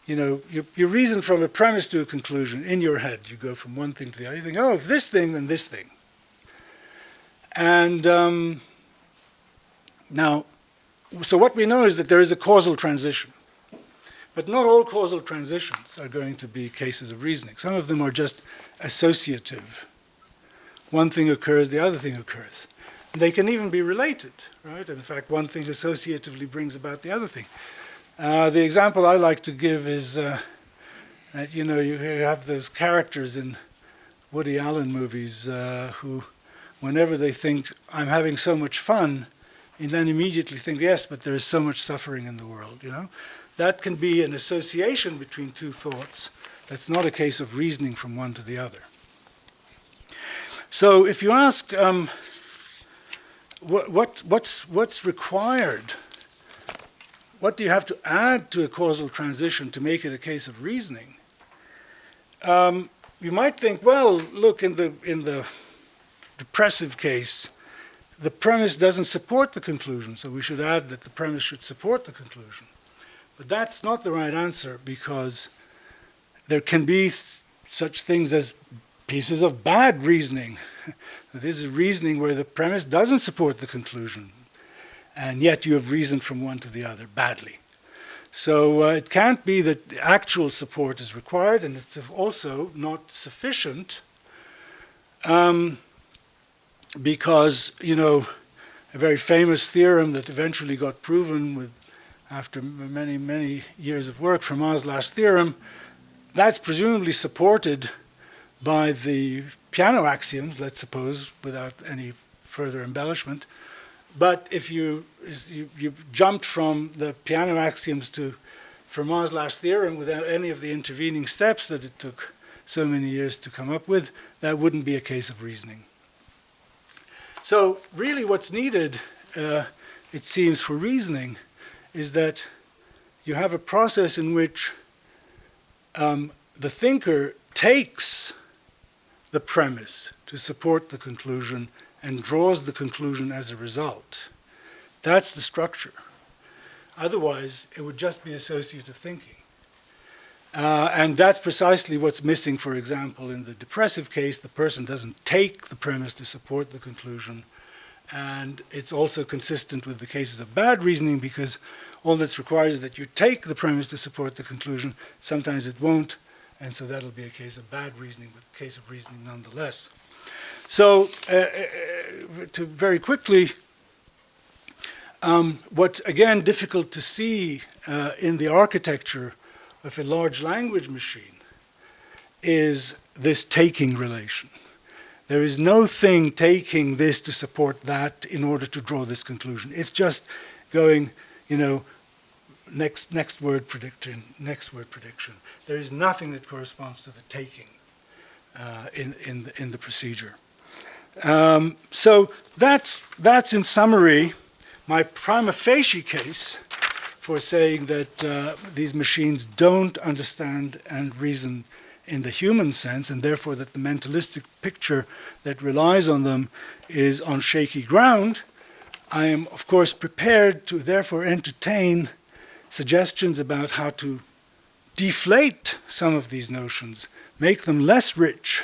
Speaker 2: You reason from a premise to a conclusion in your head. You go from one thing to the other. You think, oh, if this thing, then this thing. And now, so what we know is that there is a causal transition. But not all causal transitions are going to be cases of reasoning. Some of them are just associative. One thing occurs, the other thing occurs. And they can even be related, right? In fact, one thing associatively brings about the other thing. The example I like to give is that, you have those characters in Woody Allen movies who, whenever they think, I'm having so much fun, and then immediately think, yes, but there is so much suffering in the world, That can be an association between two thoughts. That's not a case of reasoning from one to the other. So if you ask what's required, what do you have to add to a causal transition to make it a case of reasoning? You might think, well, look, in the depressive case, the premise doesn't support the conclusion, so we should add that the premise should support the conclusion. But that's not the right answer, because there can be such things as pieces of bad reasoning. This is reasoning where the premise doesn't support the conclusion, and yet you have reasoned from one to the other badly. So it can't be that actual support is required, and it's also not sufficient because, you know, a very famous theorem that eventually got proven after many, many years of work, Fermat's last theorem, that's presumably supported by the piano axioms, let's suppose, without any further embellishment. But if you jumped from the piano axioms to Fermat's last theorem without any of the intervening steps that it took so many years to come up with, that wouldn't be a case of reasoning. So really what's needed, it seems, for reasoning is that you have a process in which the thinker takes the premise to support the conclusion and draws the conclusion as a result. That's the structure. Otherwise, it would just be associative thinking. And that's precisely what's missing, for example, in the depressive case. The person doesn't take the premise to support the conclusion. And it's also consistent with the cases of bad reasoning, because all that's required is that you take the premise to support the conclusion. Sometimes it won't, and so that'll be a case of bad reasoning, but a case of reasoning nonetheless. So, to very quickly, what's again difficult to see in the architecture of a large language machine is this taking relation. There is no thing taking this to support that in order to draw this conclusion. It's just going, you know, next word prediction, next word prediction. There is nothing that corresponds to the taking in the procedure. So that's in summary my prima facie case for saying that these machines don't understand and reason in the human sense, and therefore that the mentalistic picture that relies on them is on shaky ground. I am, of course, prepared to therefore entertain suggestions about how to deflate some of these notions, make them less rich,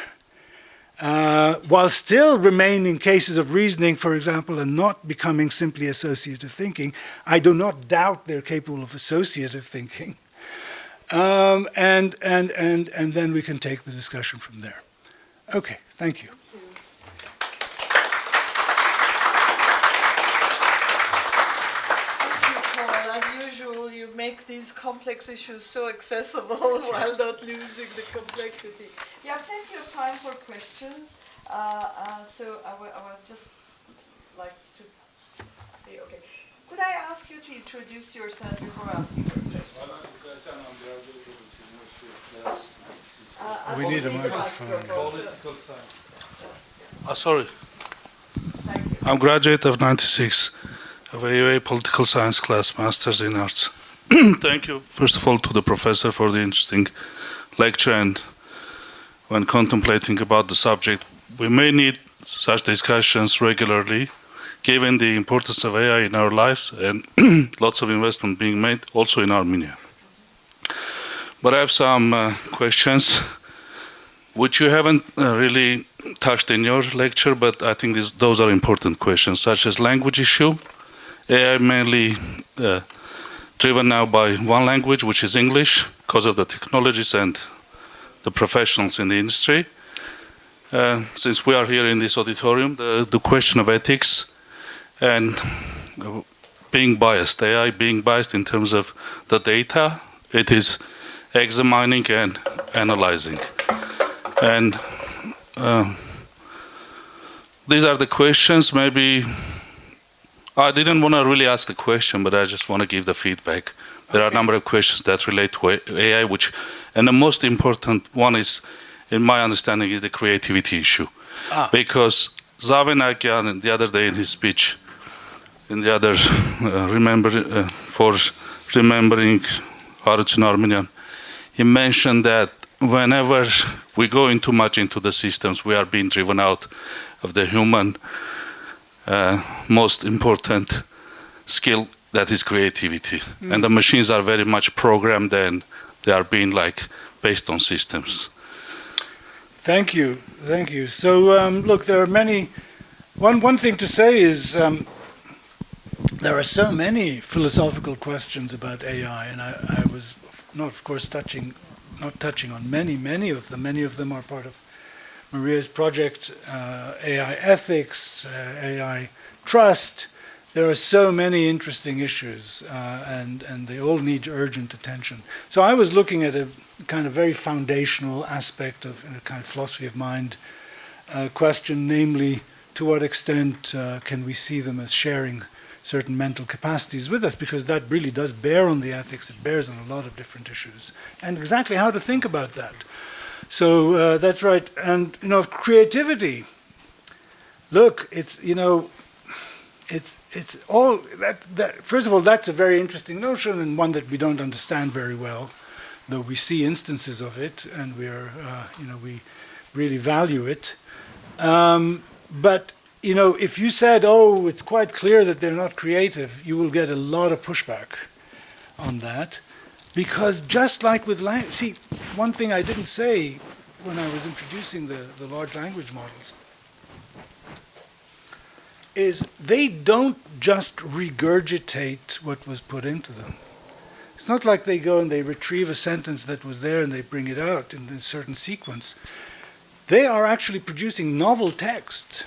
Speaker 2: while still remaining cases of reasoning, for example, and not becoming simply associative thinking. I do not doubt they're capable of associative thinking. And then we can take the discussion from there. Okay, thank you.
Speaker 1: You make these complex issues so accessible while not losing the complexity. You have plenty of time for questions, so I would just like to say, okay. Could I ask you to introduce yourself before asking your question?
Speaker 2: We need a microphone.
Speaker 3: Sorry.
Speaker 1: Thank you.
Speaker 3: I'm graduate of 96 of AUA Political Science class, Masters in Arts. Thank you, first of all, to the professor for the interesting lecture, and when contemplating about the subject, we may need such discussions regularly, given the importance of AI in our lives and lots of investment being made also in Armenia. But I have some questions which you haven't really touched in your lecture, but I think those are important questions, such as language issue. AI mainly driven now by one language, which is English, because of the technologies and the professionals in the industry. Since we are here in this auditorium, the question of ethics and being biased, AI being biased in terms of the data it is examining and analyzing. And these are the questions. Maybe I didn't want to really ask the question, but I just want to give the feedback. There are a number of questions that relate to AI, and the most important one is, in my understanding, is the creativity issue. Because Zavenakyan, the other day in his speech, in the other for remembering Horizon Armenian, he mentioned that whenever we go too much into the systems, we are being driven out of the human most important skill, that is creativity. And the machines are very much programmed and they are being like based on systems.
Speaker 2: Thank you, thank you. So look, there are many. One thing to say is there are so many philosophical questions about AI, and I was not, of course, not touching on many of them. Many of them are part of Maria's project, AI ethics, AI trust. There are so many interesting issues, and they all need urgent attention. So I was looking at a kind of very foundational aspect of a kind of philosophy of mind question, namely, to what extent can we see them as sharing certain mental capacities with us, because that really does bear on the ethics, it bears on a lot of different issues, and exactly how to think about that. So that's right. And, creativity, look, it's all, first of all, that's a very interesting notion and one that we don't understand very well, though we see instances of it and we really value it. But, if you said, oh, it's quite clear that they're not creative, you will get a lot of pushback on that. Because just like with language, see, one thing I didn't say when I was introducing the large language models is they don't just regurgitate what was put into them. It's not like they go and they retrieve a sentence that was there and they bring it out in a certain sequence. They are actually producing novel text,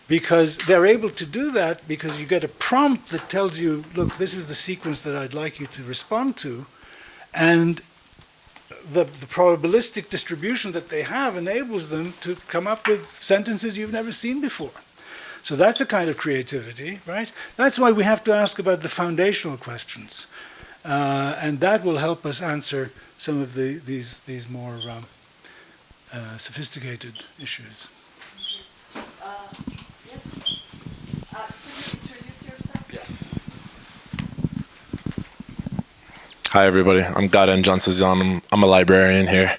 Speaker 2: because they're able to do that because you get a prompt that tells you, look, this is the sequence that I'd like you to respond to, and the probabilistic distribution that they have enables them to come up with sentences you've never seen before. So that's a kind of creativity, right? That's why we have to ask about the foundational questions, and that will help us answer some of these more sophisticated issues.
Speaker 4: Hi, everybody. I'm Garen Jansazyan. I'm a librarian here.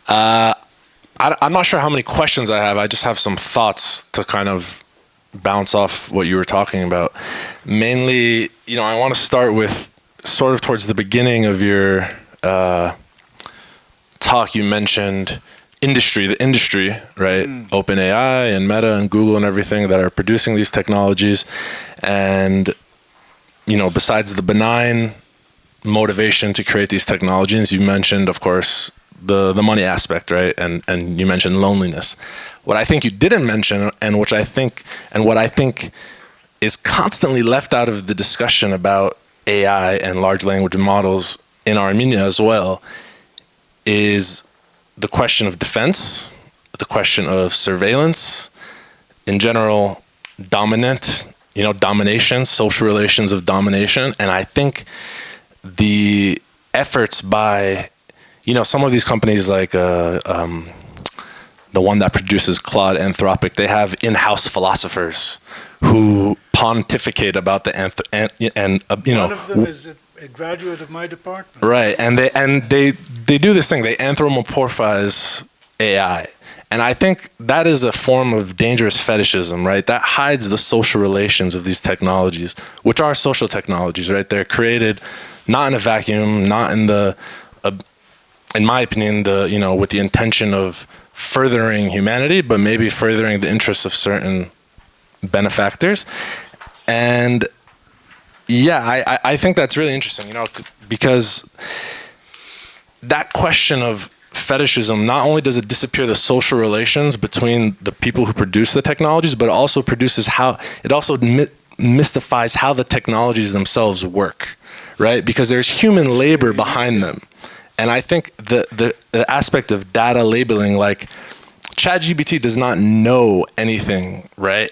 Speaker 4: I'm not sure how many questions I have. I just have some thoughts to kind of bounce off what you were talking about. Mainly, I want to start with sort of towards the beginning of your talk. You mentioned the industry, right? OpenAI and Meta and Google and everything that are producing these technologies. And, besides the benign motivation to create these technologies, you mentioned, of course, the money aspect, right? And you mentioned loneliness. What I think you didn't mention, and what I think is constantly left out of the discussion about AI and large language models in Armenia as well, is the question of defense, the question of surveillance, in general, domination, social relations of domination. And I think the efforts by, some of these companies like the one that produces Claude, Anthropic, they have in-house philosophers who pontificate about the
Speaker 2: One of them is a graduate of my department.
Speaker 4: Right, and they do this thing. They anthropomorphize AI. And I think that is a form of dangerous fetishism, right? That hides the social relations of these technologies, which are social technologies, right? They're created not in a vacuum, not in in my opinion, with the intention of furthering humanity, but maybe furthering the interests of certain benefactors. And yeah, I think that's really interesting, because that question of fetishism, not only does it disappear the social relations between the people who produce the technologies, but it also mystifies how the technologies themselves work, right? Because there's human labor behind them. And I think the aspect of data labeling, like ChatGPT does not know anything, right?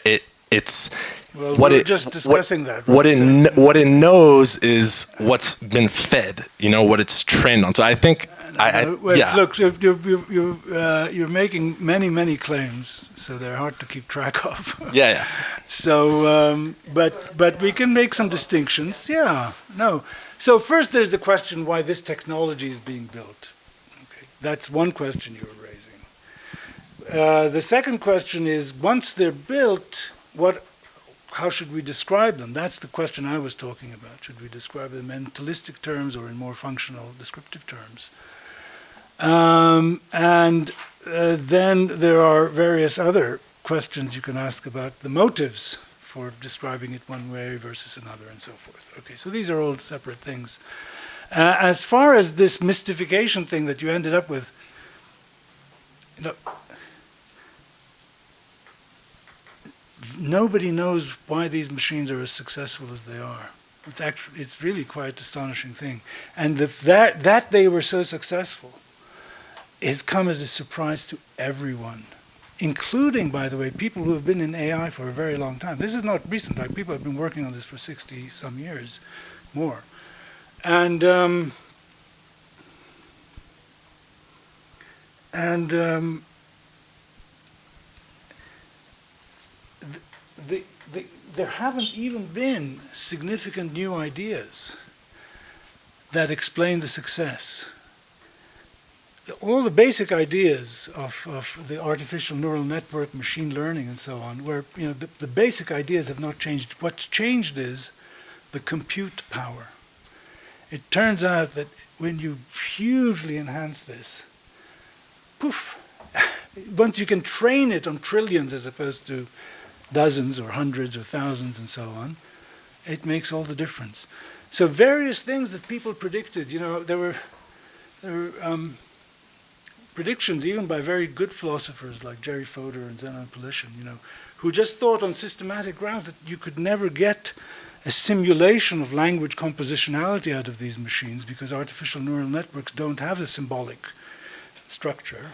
Speaker 2: Well, we were just discussing that.
Speaker 4: Right? What it knows is what's been fed, what it's trained on. So I think, yeah.
Speaker 2: Look, you're making many claims, so they're hard to keep track of.
Speaker 4: Yeah.
Speaker 2: So, but we can make some distinctions. Yeah, no. So first, there's the question why this technology is being built. Okay, that's one question you were raising. The second question is, once they're built, how should we describe them? That's the question I was talking about. Should we describe them in mentalistic terms or in more functional, descriptive terms? Then there are various other questions you can ask about the motives for describing it one way versus another and so forth. Okay, so these are all separate things. As far as this mystification thing that you ended up with, nobody knows why these machines are as successful as they are. It's really quite an astonishing thing. And that they were so successful has come as a surprise to everyone, including, by the way, people who have been in AI for a very long time. This is not recent. Like, people have been working on this for 60-some years, more. And there haven't even been significant new ideas that explain the success. All the basic ideas of the artificial neural network, machine learning, and so on, where the basic ideas have not changed. What's changed is the compute power. It turns out that when you hugely enhance this, poof, once you can train it on trillions as opposed to dozens or hundreds or thousands and so on, it makes all the difference. So various things that people predicted, there were predictions even by very good philosophers like Jerry Fodor and Zenon Polishin, who just thought on systematic grounds that you could never get a simulation of language compositionality out of these machines because artificial neural networks don't have a symbolic structure.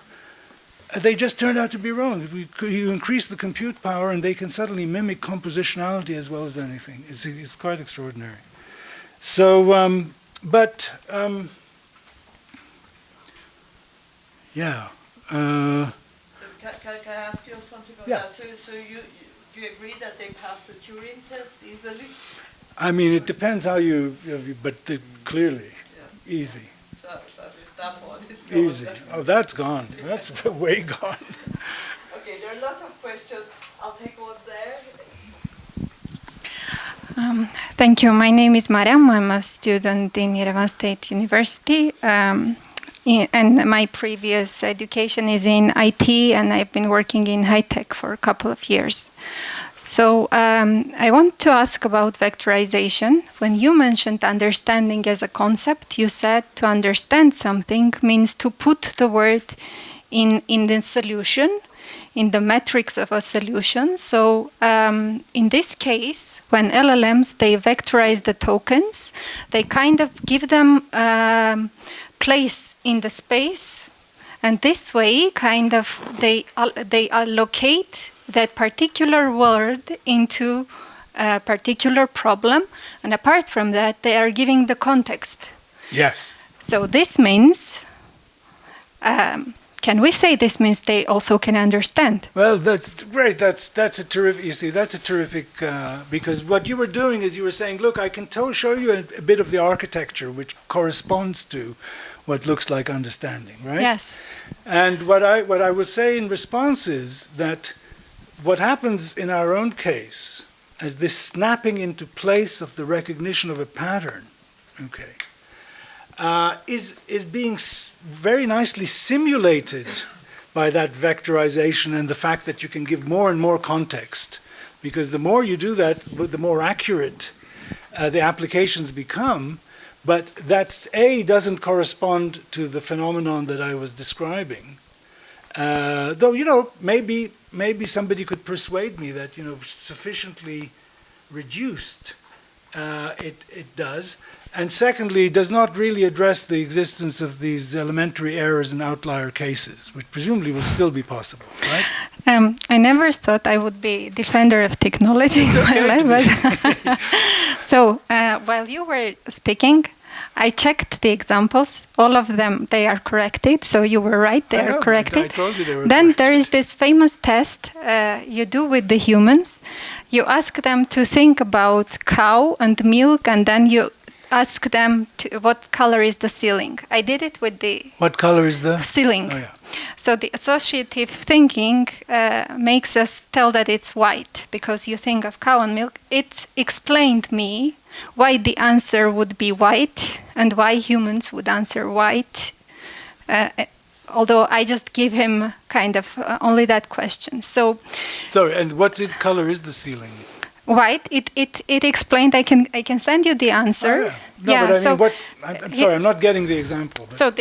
Speaker 2: They just turned out to be wrong. You increase the compute power and they can suddenly mimic compositionality as well as anything. It's quite extraordinary. So, yeah.
Speaker 1: So can I ask you something about
Speaker 2: Yeah.
Speaker 1: that? So you agree that they passed the Turing test easily?
Speaker 2: I mean, it depends how clearly, easy.
Speaker 1: So at least that one is gone.
Speaker 2: Easy. Oh, that's gone. That's way gone.
Speaker 1: Okay, there are lots of questions. I'll take one there.
Speaker 5: Thank you. My name is Mariam. I'm a student in Yerevan State University. And my previous education is in IT, and I've been working in high tech for a couple of years. So I want to ask about vectorization. When you mentioned understanding as a concept, you said to understand something means to put the word in the solution, in the metrics of a solution. So in this case, when LLMs, they vectorize the tokens, they kind of give them place in the space, and this way kind of they allocate that particular word into a particular problem, and apart from that they are giving the context.
Speaker 2: Yes.
Speaker 5: So this means can we say this means they also can understand?
Speaker 2: Well, that's great. That's a terrific. You see, that's a terrific because what you were doing is you were saying, look, I can show you a bit of the architecture which corresponds to what looks like understanding, right?
Speaker 5: Yes.
Speaker 2: And what I would say in response is that what happens in our own case as this snapping into place of the recognition of a pattern, okay, is being very nicely simulated by that vectorization and the fact that you can give more and more context. Because the more you do that, the more accurate the applications become. But that doesn't correspond to the phenomenon that I was describing. Though, maybe somebody could persuade me that, sufficiently reduced it does. And secondly, it does not really address the existence of these elementary errors and outlier cases, which presumably will still be possible, right?
Speaker 5: I never thought I would be a defender of technology in my life. But so while you were speaking, I checked the examples. All of them, they are corrected. So you were right, they are corrected.
Speaker 2: I told you they were
Speaker 5: Then
Speaker 2: corrected.
Speaker 5: there is this famous test you do with the humans. You ask them to think about cow and milk, and then you ask them what color is the ceiling. I did it with the
Speaker 2: What color is the
Speaker 5: ceiling.
Speaker 2: Oh, yeah.
Speaker 5: So So the associative thinking makes us tell that it's white because you think of cow and milk. It explained me why the answer would be white and why humans would answer white. Although I just give him kind of only that question. So,
Speaker 2: sorry, and what color is the ceiling?
Speaker 5: White. It explained. I can send you the answer.
Speaker 2: Oh, yeah. No, yeah, but I mean, what? I'm sorry, I'm not getting the example. But.
Speaker 5: So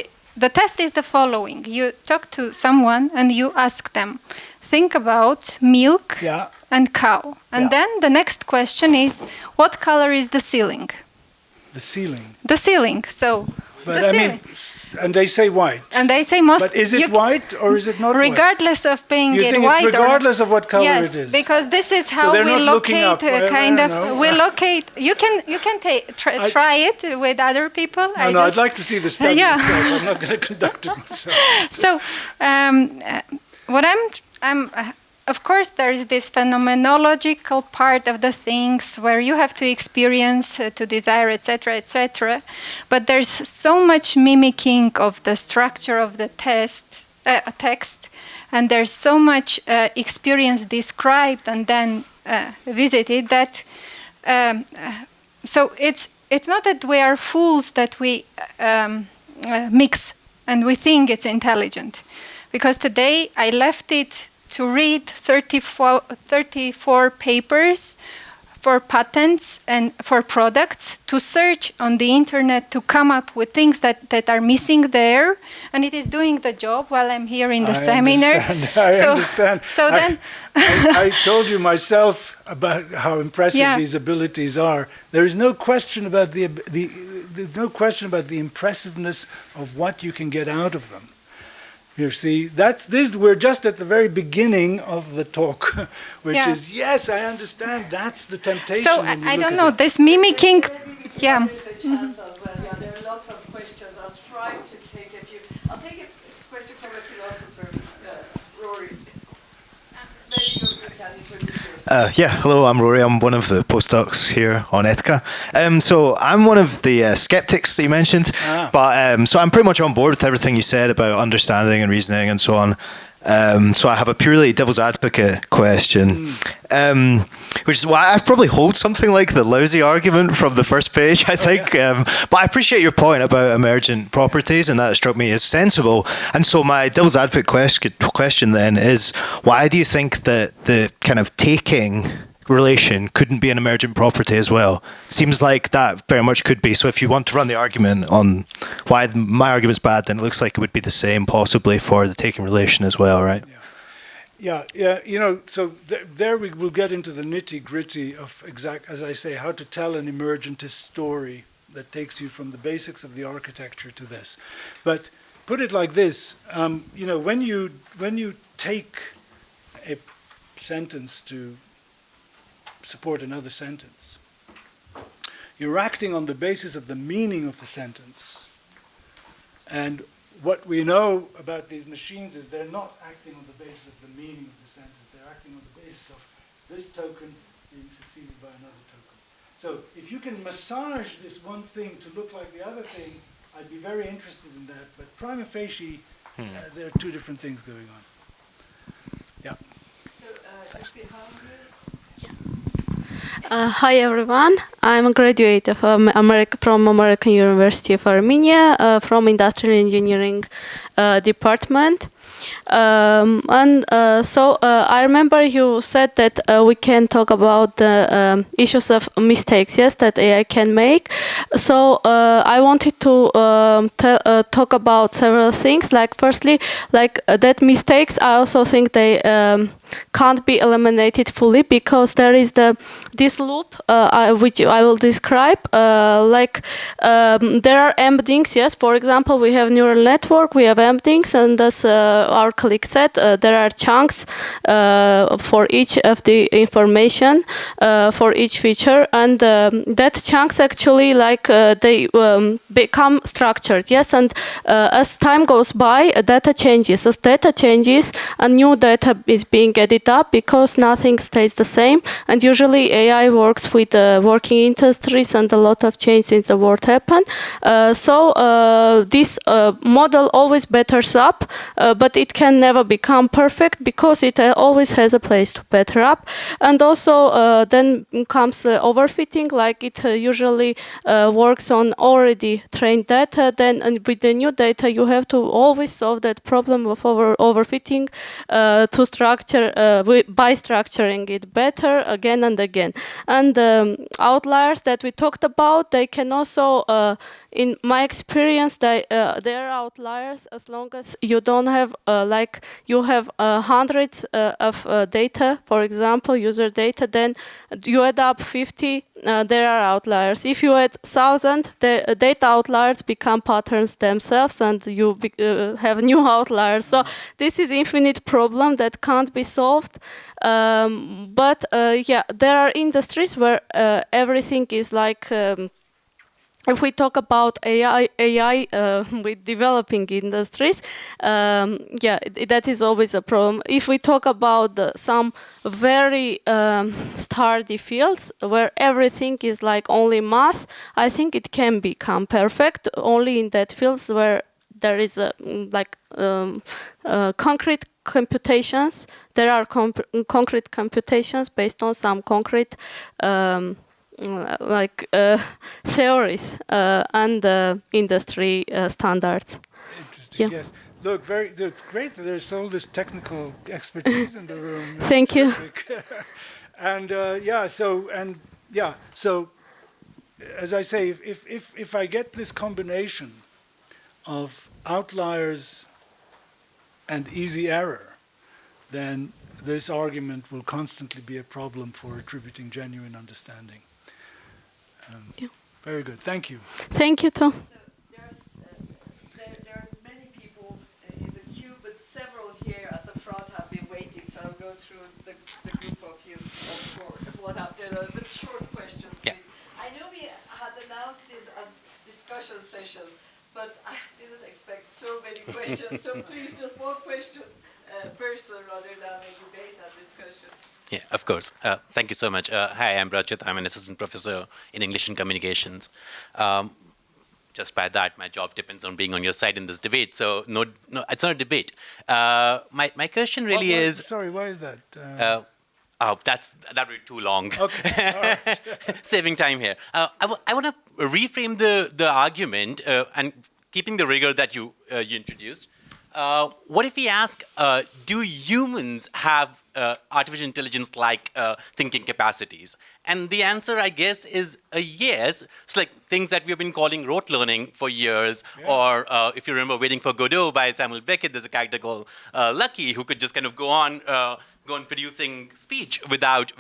Speaker 5: the test is the following: you talk to someone and you ask them, think about milk and cow, and then the next question is, what color is the ceiling?
Speaker 2: The ceiling.
Speaker 5: The ceiling. So.
Speaker 2: But I mean, and they say white.
Speaker 5: And they say most.
Speaker 2: But is it white or is it not
Speaker 5: regardless
Speaker 2: white?
Speaker 5: of being
Speaker 2: you
Speaker 5: it
Speaker 2: think
Speaker 5: white
Speaker 2: it's regardless of what color
Speaker 5: yes,
Speaker 2: it is?
Speaker 5: Because this is how we locate we locate. You can try it with other people.
Speaker 2: I'd like to see the study itself. I'm not going to conduct it myself.
Speaker 5: So what I'm of course, there is this phenomenological part of the things where you have to experience to desire, etc., etc. But there's so much mimicking of the structure of the text, and there's so much experience described and then visited that. So it's not that we are fools that we mix and we think it's intelligent, because today I left it to read 34 papers for patents and for products, to search on the internet to come up with things that are missing there, and it is doing the job while I'm here in the seminar.
Speaker 2: I understand.
Speaker 5: So then,
Speaker 2: I told you myself about how impressive these abilities are. There is no question about there's no question about the impressiveness of what you can get out of them. You see, we're just at the very beginning of the talk, which is, yes, I understand, that's the temptation.
Speaker 5: So I don't know, this mimicking,
Speaker 1: There's a chance as well. Yeah, there are lots of questions. I'll try to take a few. I'll take a question from a philosopher, Rory. Maybe you can introduce yourself.
Speaker 6: Hello, I'm Rory. I'm one of the postdocs here on Etica. So I'm one of the skeptics that you mentioned, but so I'm pretty much on board with everything you said about understanding and reasoning and so on. So I have a purely devil's advocate question, which is why I probably hold something like the lousy argument from the first page, I think. But I appreciate your point about emergent properties, and that struck me as sensible. And so my devil's advocate question then is, why do you think that the kind of taking relation couldn't be an emergent property as well? Seems like that very much could be. So if you want to run the argument on why my argument's bad, then it looks like it would be the same possibly for the taking relation as well, right?
Speaker 2: Yeah. You know, so there we will get into the nitty-gritty of as I say, how to tell an emergentist story that takes you from the basics of the architecture to this. But put it like this, you know, when you take a sentence to support another sentence, you're acting on the basis of the meaning of the sentence. And what we know about these machines is they're not acting on the basis of the meaning of the sentence. They're acting on the basis of this token being succeeded by another token. So if you can massage this one thing to look like the other thing, I'd be very interested in that. But prima facie, there are two different things going on. Yeah.
Speaker 1: So, behind you.
Speaker 7: Hi everyone, I'm a graduate of from American University of Armenia, from Industrial Engineering department. So I remember you said that we can talk about the issues of mistakes, yes, that AI can make. So I wanted to talk about several things. Like firstly, like that mistakes, I also think they can't be eliminated fully, because there is this loop which I will describe. There are embeddings, yes. For example, we have neural network, we have embeddings, and as our colleague said, there are chunks for each of the information for each feature, and that chunks actually they become structured, yes. And as time goes by, data changes. As data changes, a new data is being added up, because nothing stays the same. And usually AI works with working industries, and a lot of change in the world happen. So this model always betters up, but it can never become perfect because it always has a place to better up. And also then comes overfitting, like it usually works on already trained data. Then with the new data, you have to always solve that problem of overfitting to structure by structuring it better again and again. And outliers that we talked about, they can also, in my experience, they are outliers as long as you don't have like you have hundreds of data, for example, user data. Then you add up 50. There are outliers. If you add 1,000, the data outliers become patterns themselves, and you have new outliers. So this is infinite problem that can't be solved. But yeah, there are industries where everything is like. If we talk about AI with developing industries, yeah, that is always a problem. If we talk about some very sturdy fields where everything is like only math, I think it can become perfect only in that fields where there is a like concrete computations. There are concrete computations based on some concrete theories and industry standards.
Speaker 2: Interesting.
Speaker 7: Yeah.
Speaker 2: Yes. Look, it's great that there's all this technical expertise in the room.
Speaker 7: Thank you.
Speaker 2: And so as I say, if I get this combination of outliers and easy error, then this argument will constantly be a problem for attributing genuine understanding.
Speaker 7: Yeah.
Speaker 2: Very good. Thank you.
Speaker 7: Thank you, Tom.
Speaker 1: So there are many people in the queue, but several here at the front have been waiting. So I'll go through the group of you, what after the short questions, please.
Speaker 8: Yeah.
Speaker 1: I know we had announced this as discussion session, but I didn't expect so many questions. So please, just one question person rather than a debate and discussion.
Speaker 8: Yeah, of course. Thank you so much. Hi, I'm Rachit. I'm an assistant professor in English and Communications. Just by that, my job depends on being on your side in this debate. So no, it's not a debate. My question really is.
Speaker 2: Sorry, why is that?
Speaker 8: That would be too long.
Speaker 2: Okay. All right.
Speaker 8: Saving time here. I want to reframe the argument and keeping the rigor that you introduced. What if we ask, do humans have artificial intelligence-like thinking capacities? And the answer, I guess, is a yes. It's like things that we've been calling rote learning for years. Yeah. Or if you remember Waiting for Godot by Samuel Beckett, there's a character called Lucky who could just kind of go on producing speech without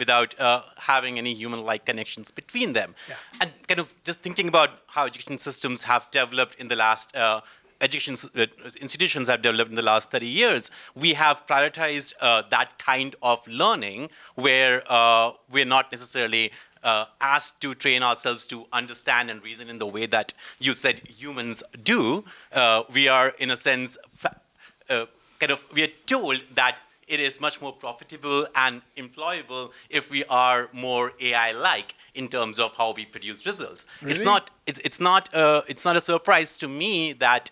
Speaker 8: having any human-like connections between them. Yeah. And kind of just thinking about how education systems have developed in the last education institutions have developed in the last 30 years, we have prioritized that kind of learning where we're not necessarily asked to train ourselves to understand and reason in the way that you said humans do. We are, in a sense, we are told that it is much more profitable and employable if we are more AI-like in terms of how we produce results. Really? It's not a surprise to me that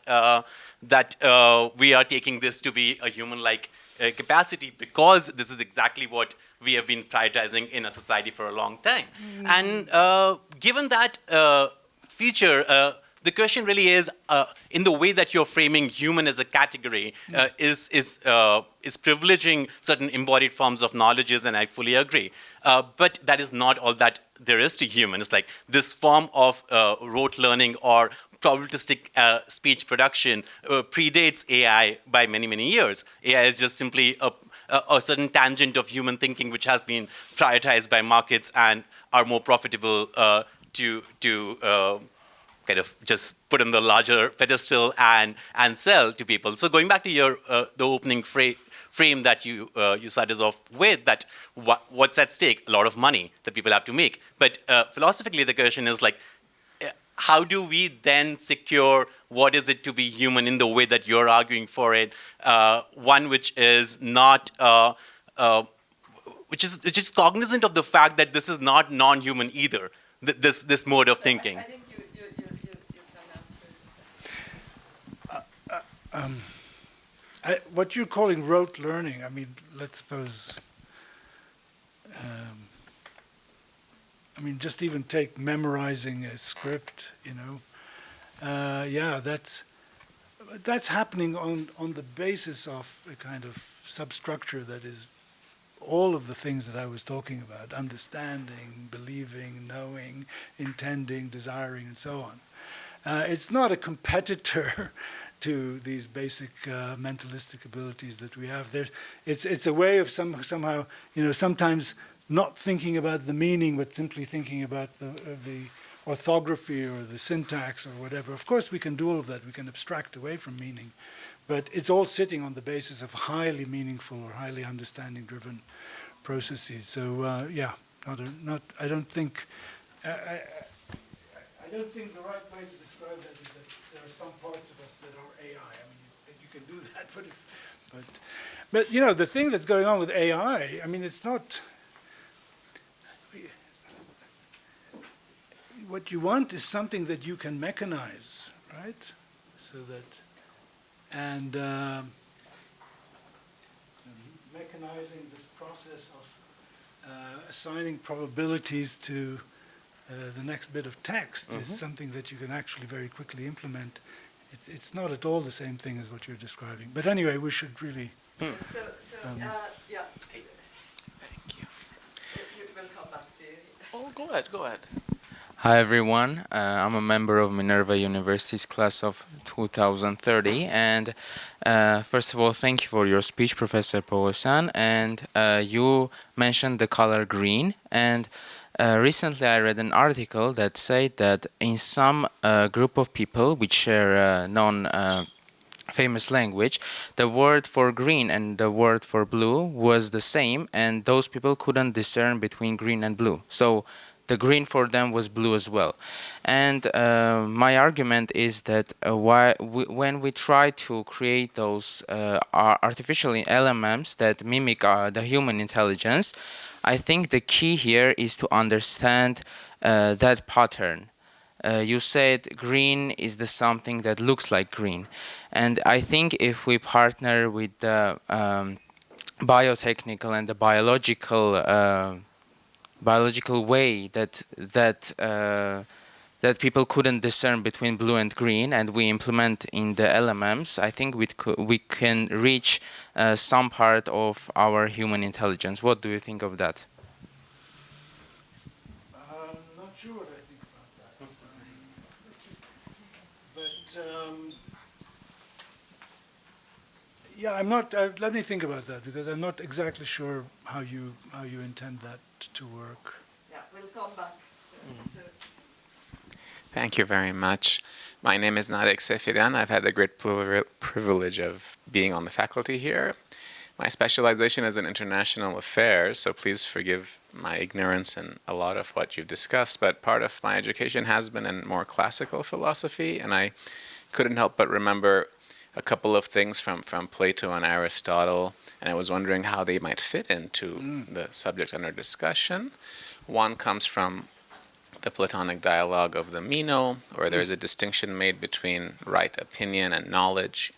Speaker 8: we are taking this to be a human-like capacity, because this is exactly what we have been prioritizing in a society for a long time. Mm-hmm. And given that feature, the question really is, in the way that you're framing human as a category, is privileging certain embodied forms of knowledges, and I fully agree. But that is not all that there is to human. It's like this form of rote learning or probabilistic speech production predates AI by many, many years. AI is just simply a certain tangent of human thinking which has been prioritized by markets and are more profitable to kind of just put on the larger pedestal and sell to people. So going back to your the opening frame that you started us off with, that what's at stake? A lot of money that people have to make. But philosophically, the question is like, how do we then secure what is it to be human in the way that you're arguing for it? One which is not, which is cognizant of the fact that this is not non-human either. This mode of thinking.
Speaker 1: I think you can answer.
Speaker 2: what you're calling rote learning, I mean, let's suppose, I mean, just even take memorizing a script, you know. Yeah, that's happening on the basis of a kind of substructure that is all of the things that I was talking about: understanding, believing, knowing, intending, desiring, and so on. It's not a competitor to these basic mentalistic abilities that we have. It's a way of somehow, you know, sometimes not thinking about the meaning, but simply thinking about the orthography or the syntax or whatever. Of course, we can do all of that. We can abstract away from meaning, but it's all sitting on the basis of highly meaningful or highly understanding-driven processes. So yeah, I don't think. I don't think the right way to describe that is that there are some parts of us that are AI. I mean, you can do that, but you know, the thing that's going on with AI, I mean, it's not. What you want is something that you can mechanize, right? So that, and mechanizing this process of assigning probabilities to the next bit of text is something that you can actually very quickly implement. It's not at all the same thing as what you're describing. But anyway, we should really.
Speaker 1: Yeah.
Speaker 9: Thank you.
Speaker 1: So we'll come back to you.
Speaker 9: Oh, go ahead, go ahead.
Speaker 10: Hi everyone, I'm a member of Minerva University's class of 2030, and first of all, thank you for your speech, Professor Boghossian, and you mentioned the color green, and recently I read an article that said that in some group of people which share non-famous language, the word for green and the word for blue was the same, and those people couldn't discern between green and blue. So the green for them was blue as well. And my argument is that when we try to create those artificial LLMs that mimic the human intelligence, I think the key here is to understand that pattern. You said green is the something that looks like green. And I think if we partner with the biotechnical and the biological way that people couldn't discern between blue and green, and we implement in the LMMs, I think we can reach some part of our human intelligence. What do you think of that?
Speaker 2: I'm not sure what I think about that. But yeah, I'm not. Let me think about that, because I'm not exactly sure how you intend that to work.
Speaker 1: Yeah, we'll come back. So.
Speaker 9: Thank you very much. My name is Narek Sefidan. I've had the great privilege of being on the faculty here. My specialization is in international affairs, so please forgive my ignorance in a lot of what you've discussed, but part of my education has been in more classical philosophy, and I couldn't help but remember a couple of things from Plato and Aristotle, and I was wondering how they might fit into the subject under discussion. One comes from the Platonic dialogue of the Meno, where there's a distinction made between right opinion and knowledge.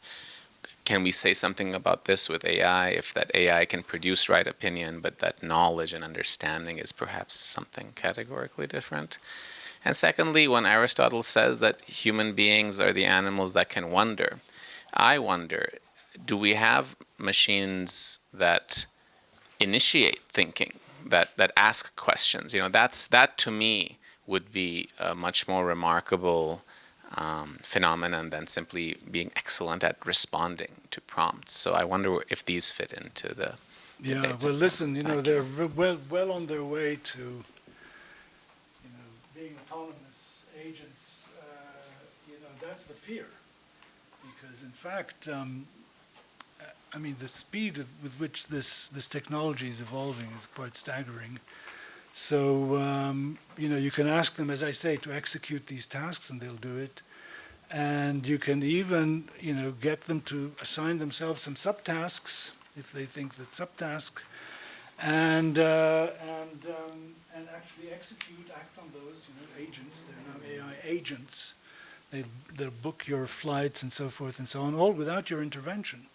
Speaker 9: Can we say something about this with AI, if that AI can produce right opinion, but that knowledge and understanding is perhaps something categorically different? And secondly, when Aristotle says that human beings are the animals that can wonder, I wonder, do we have machines that initiate thinking, that ask questions? You know, that to me would be a much more remarkable phenomenon than simply being excellent at responding to prompts. So I wonder if these fit into the debates.
Speaker 2: Well, listen, you know, they're well on their way to, you know, being autonomous agents. You know, that's the fear. Because in fact, I mean, the speed with which this technology is evolving is quite staggering. So, you know, you can ask them, as I say, to execute these tasks, and they'll do it. And you can even, you know, get them to assign themselves some subtasks if they think that subtask, and actually act on those. You know, agents. They're now AI agents. They'll book your flights and so forth and so on, all without your intervention.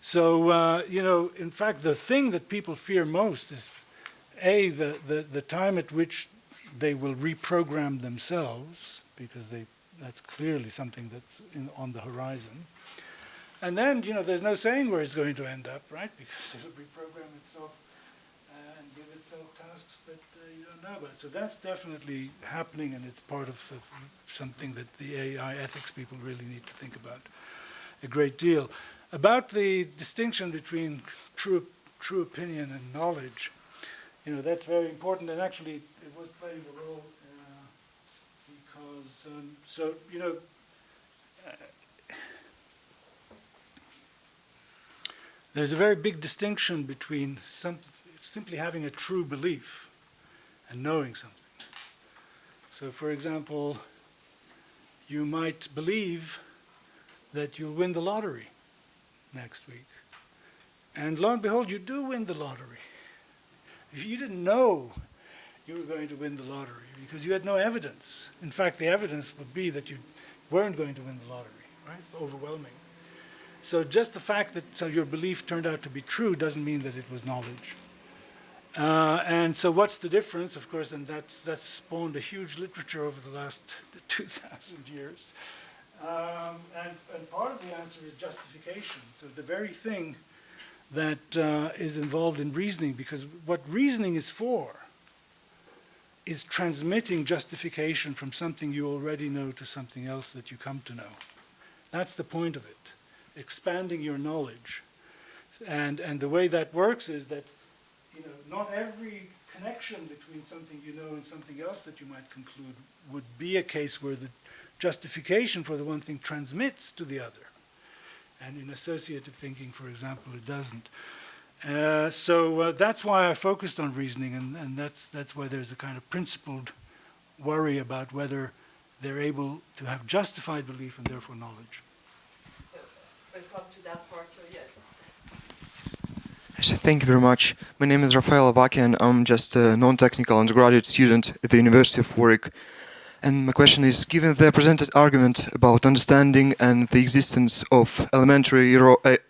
Speaker 2: So, you know, in fact, the thing that people fear most is, A, the time at which they will reprogram themselves, because that's clearly something that's on the horizon. And then, you know, there's no saying where it's going to end up, right? Because it'll reprogram itself and give itself tasks that you don't know about. So that's definitely happening, and it's part of something that the AI ethics people really need to think about a great deal. About the distinction between true opinion and knowledge, you know, that's very important, and actually it was playing a role because, so, you know, there's a very big distinction between simply having a true belief and knowing something. So, for example, you might believe that you'll win the lottery next week. And lo and behold, you do win the lottery. If you didn't know you were going to win the lottery because you had no evidence. In fact, the evidence would be that you weren't going to win the lottery, right? Overwhelming. So just the fact that your belief turned out to be true doesn't mean that it was knowledge. And so what's the difference? Of course, and that's spawned a huge literature over the last 2,000 years. And part of the answer is justification. So the very thing that is involved in reasoning, because what reasoning is for is transmitting justification from something you already know to something else that you come to know. That's the point of it, expanding your knowledge. And the way that works is that, you know, not every connection between something you know and something else that you might conclude would be a case where the justification for the one thing transmits to the other. And in associative thinking, for example, it doesn't. So that's why I focused on reasoning, and that's why there's a kind of principled worry about whether they're able to have justified belief and therefore knowledge.
Speaker 11: So we'll come to that part, so yeah.
Speaker 12: Thank you very much. My name is Rafael Avakian. I'm just a non-technical undergraduate student at the University of Warwick. And my question is, given the presented argument about understanding and the existence of elementary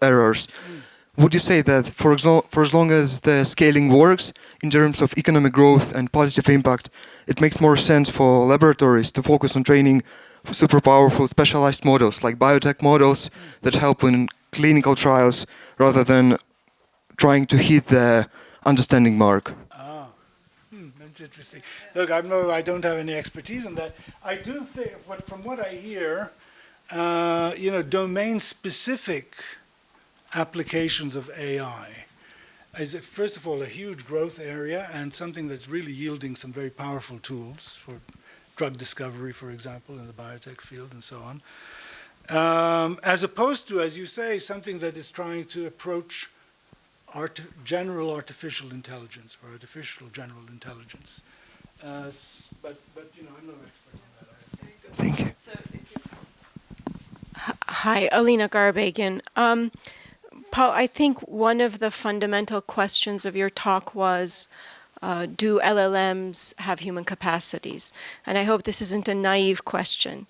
Speaker 12: errors, would you say that for as long as the scaling works in terms of economic growth and positive impact, it makes more sense for laboratories to focus on training super powerful specialized models like biotech models that help in clinical trials rather than trying to hit the understanding mark?
Speaker 2: That's interesting. Look, I don't have any expertise on that. I do think, from what I hear, you know, domain-specific applications of AI is, first of all, a huge growth area and something that's really yielding some very powerful tools for drug discovery, for example, in the biotech field and so on. As opposed to, as you say, something that is trying to approach general artificial intelligence or artificial general intelligence. But you know, I'm no expert on that.
Speaker 12: Thank you.
Speaker 11: Hi, Alina Garbagian. Paul, I think one of the fundamental questions of your talk was, do LLMs have human capacities? And I hope this isn't a naive question.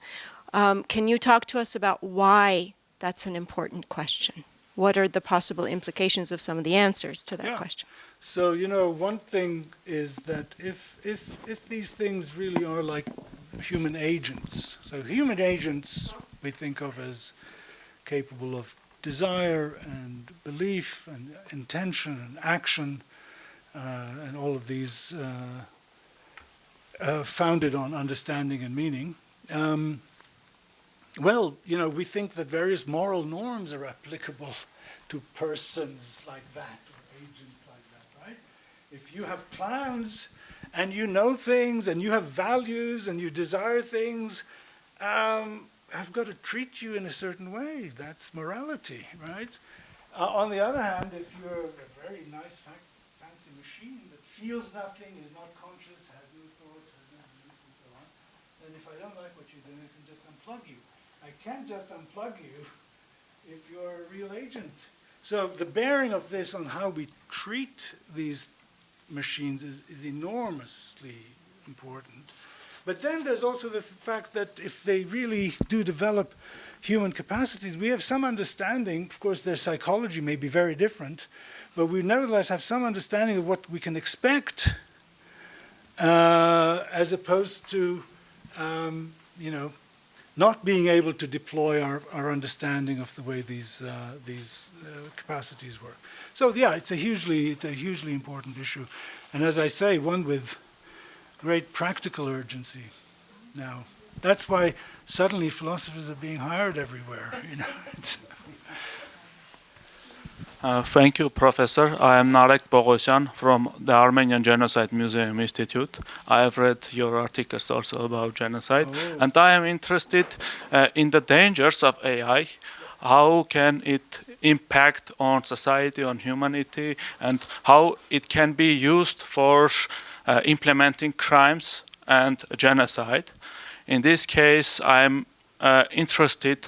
Speaker 11: Can you talk to us about why that's an important question? What are the possible implications of some of the answers to that question?
Speaker 2: So, you know, one thing is that if these things really are like human agents, so human agents we think of as capable of desire and belief and intention and action and all of these founded on understanding and meaning. Well, you know, we think that various moral norms are applicable to persons like that, or agents like that, right? If you have plans, and you know things, and you have values, and you desire things, I've got to treat you in a certain way. That's morality, right? On the other hand, if you're a very nice, fancy machine that feels nothing, is not conscious, has no thoughts, has no beliefs, and so on, then if I don't like what you're doing, I can just unplug you. I can't just unplug you if you're a real agent. So the bearing of this on how we treat these machines is enormously important. But then there's also the fact that if they really do develop human capacities, we have some understanding. Of course, their psychology may be very different, but we nevertheless have some understanding of what we can expect, as opposed to, not being able to deploy our understanding of the way these capacities work. So yeah, it's a hugely important issue, and as I say, one with great practical urgency now. That's why suddenly philosophers are being hired everywhere.
Speaker 13: Thank you, Professor. I am Paul Boghossian from the Armenian Genocide Museum Institute. I have read your articles also about genocide, and I am interested in the dangers of AI. How can it impact on society, on humanity, and how it can be used for implementing crimes and genocide. In this case, I'm interested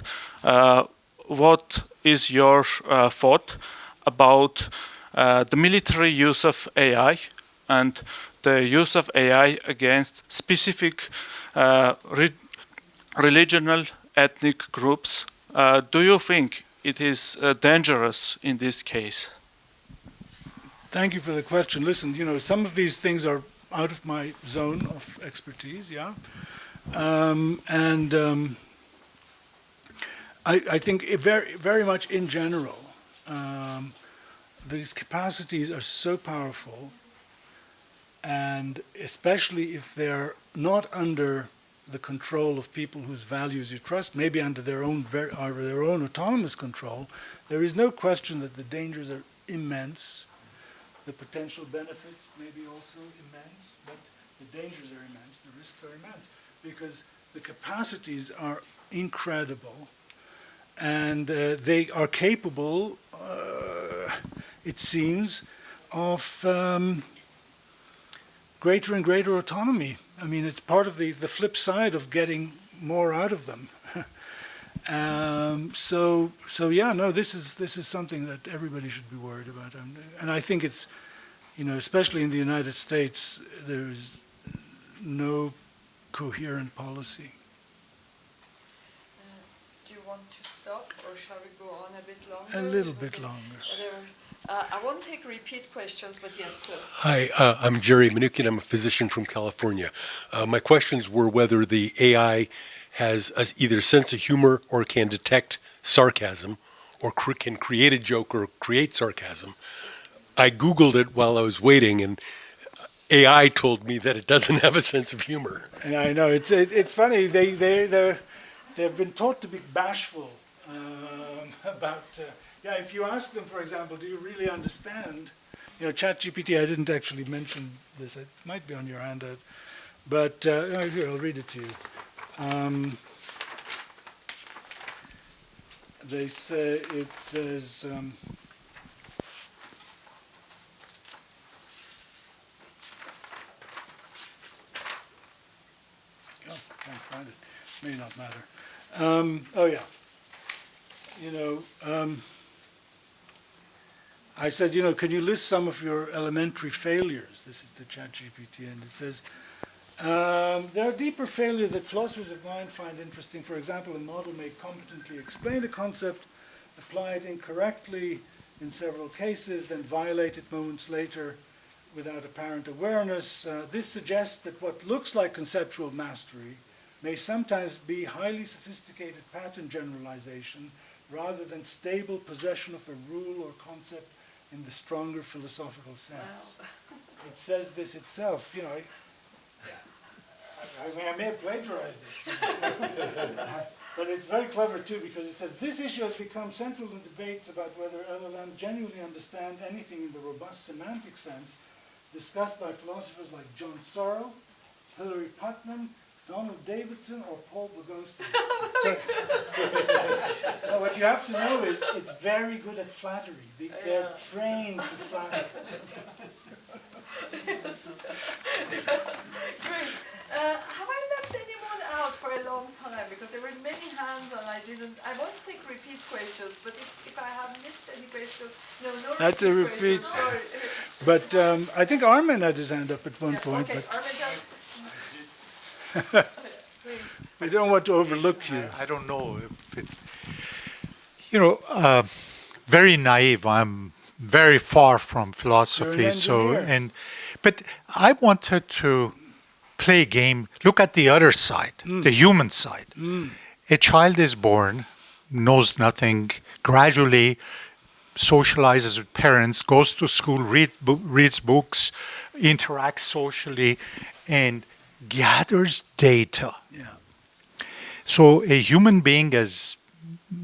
Speaker 13: what is your thought about the military use of AI and the use of AI against specific religional ethnic groups. Do you think it is dangerous in this case?
Speaker 2: Thank you for the question. Listen, some of these things are out of my zone of expertise, yeah. I think very much in general, these capacities are so powerful, and especially if they're not under the control of people whose values you trust, maybe under their own autonomous control, there is no question that the dangers are immense. The potential benefits may be also immense, but the dangers are immense, the risks are immense, because the capacities are incredible, and they are capable, it seems, of greater and greater autonomy. I mean, it's part of the flip side of getting more out of them. So yeah, no, this is something that everybody should be worried about, and I think it's, especially in the United States, there is no coherent policy.
Speaker 1: Do you want to stop, or shall we go on a bit longer?
Speaker 2: A little bit longer.
Speaker 1: I won't take repeat questions, but yes, sir.
Speaker 14: Hi, I'm Jerry Manukian. I'm a physician from California. My questions were whether the AI has either sense of humor or can detect sarcasm, or can create a joke or create sarcasm. I Googled it while I was waiting, and AI told me that it doesn't have a sense of humor.
Speaker 2: And I know it's funny. They've been taught to be bashful about. If you ask them, for example, do you really understand? ChatGPT. I didn't actually mention this. It might be on your handout, but here, I'll read it to you. They say it says. Can't find it. May not matter. I said, can you list some of your elementary failures? This is the ChatGPT, and it says, there are deeper failures that philosophers of mind find interesting. For example, a model may competently explain a concept, apply it incorrectly in several cases, then violate it moments later without apparent awareness. This suggests that what looks like conceptual mastery may sometimes be highly sophisticated pattern generalization rather than stable possession of a rule or concept in the stronger philosophical sense. Wow. It says this itself. I may have plagiarized it. But it's very clever too, because it says this issue has become central in debates about whether LLM genuinely understand anything in the robust semantic sense discussed by philosophers like John Searle, Hilary Putnam, Donald Davidson, or Paul Boghossian. No, what you have to know is it's very good at flattery. They're trained to flatter.
Speaker 1: Great. Have I left anyone out for a long time? Because there were many hands and I won't take repeat questions, but if I have missed any questions, no
Speaker 2: That's a repeat.
Speaker 1: Sorry.
Speaker 2: But I think Armin had his hand up at one point.
Speaker 1: Okay,
Speaker 2: but
Speaker 1: Armin,
Speaker 2: We don't want to overlook you.
Speaker 15: I don't know if it's, very naive. I'm very far from philosophy.
Speaker 2: You're an engineer.
Speaker 15: But I wanted to play a game, look at the other side, the human side. A child is born, knows nothing, gradually socializes with parents, goes to school, reads books, interacts socially, and gathers data.
Speaker 2: Yeah.
Speaker 15: So a human being, as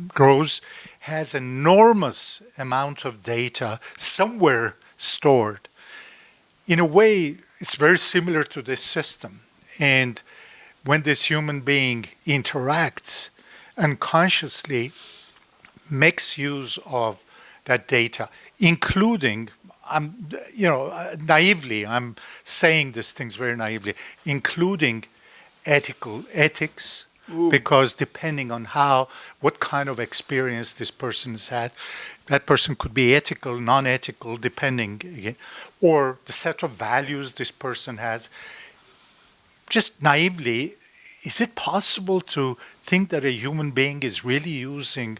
Speaker 15: grows, has enormous amount of data somewhere stored. In a way, it's very similar to this system. And when this human being interacts unconsciously, makes use of that data, including, naively, I'm saying these things very naively, including ethics, because depending on what kind of experience this person has had, that person could be ethical, non-ethical, depending, again, or the set of values this person has. Just naively, is it possible to think that a human being is really using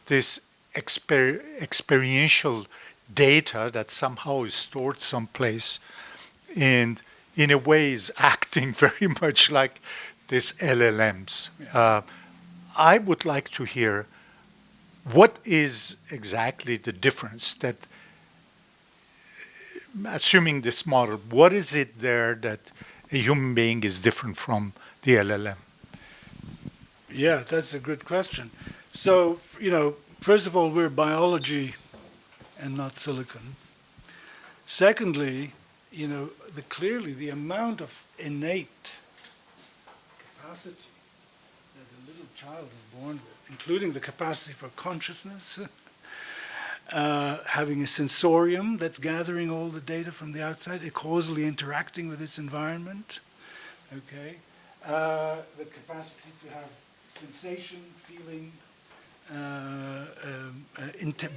Speaker 15: this experiential data that somehow is stored someplace and in a way is acting very much like these LLMs? I would like to hear what is exactly the difference that, assuming this model, what is it there that a human being is different from the LLM?
Speaker 2: Yeah, that's a good question. So, first of all, we're biology and not silicon. Secondly, clearly the amount of innate capacity that a little child is born with, including the capacity for consciousness, having a sensorium that's gathering all the data from the outside, causally interacting with its environment, okay? The capacity to have sensation, feeling,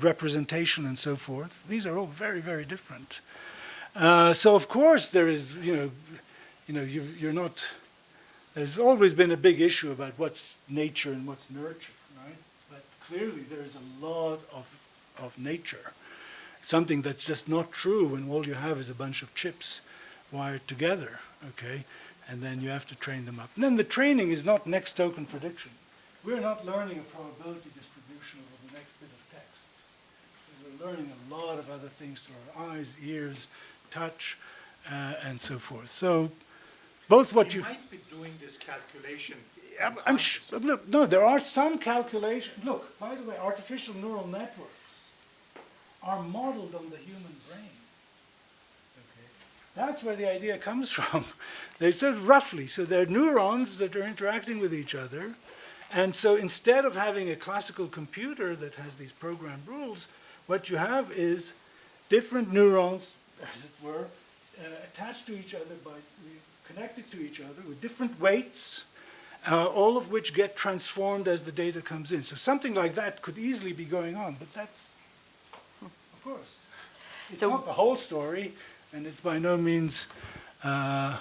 Speaker 2: representation, and so forth. These are all very, very different. So of course there is, you're not. There's always been a big issue about what's nature and what's nurture, right? But clearly there is a lot of nature, something that's just not true when all you have is a bunch of chips wired together, okay? And then you have to train them up. And then the training is not next token prediction. We're not learning a probability distribution over the next bit of text. We're learning a lot of other things through our eyes, ears, touch, and so forth. So both what you
Speaker 15: might be doing this calculation.
Speaker 2: I'm sure. Look, no, there are some calculations. Look, by the way, artificial neural networks are modeled on the human brain. Okay, that's where the idea comes from. They're sort of roughly. So they're neurons that are interacting with each other. And so instead of having a classical computer that has these programmed rules, what you have is different neurons, as it were, attached to each other connected to each other with different weights, all of which get transformed as the data comes in. So something like that could easily be going on, but that's, of course, it's not the whole story, and it's by no means.
Speaker 16: Hi.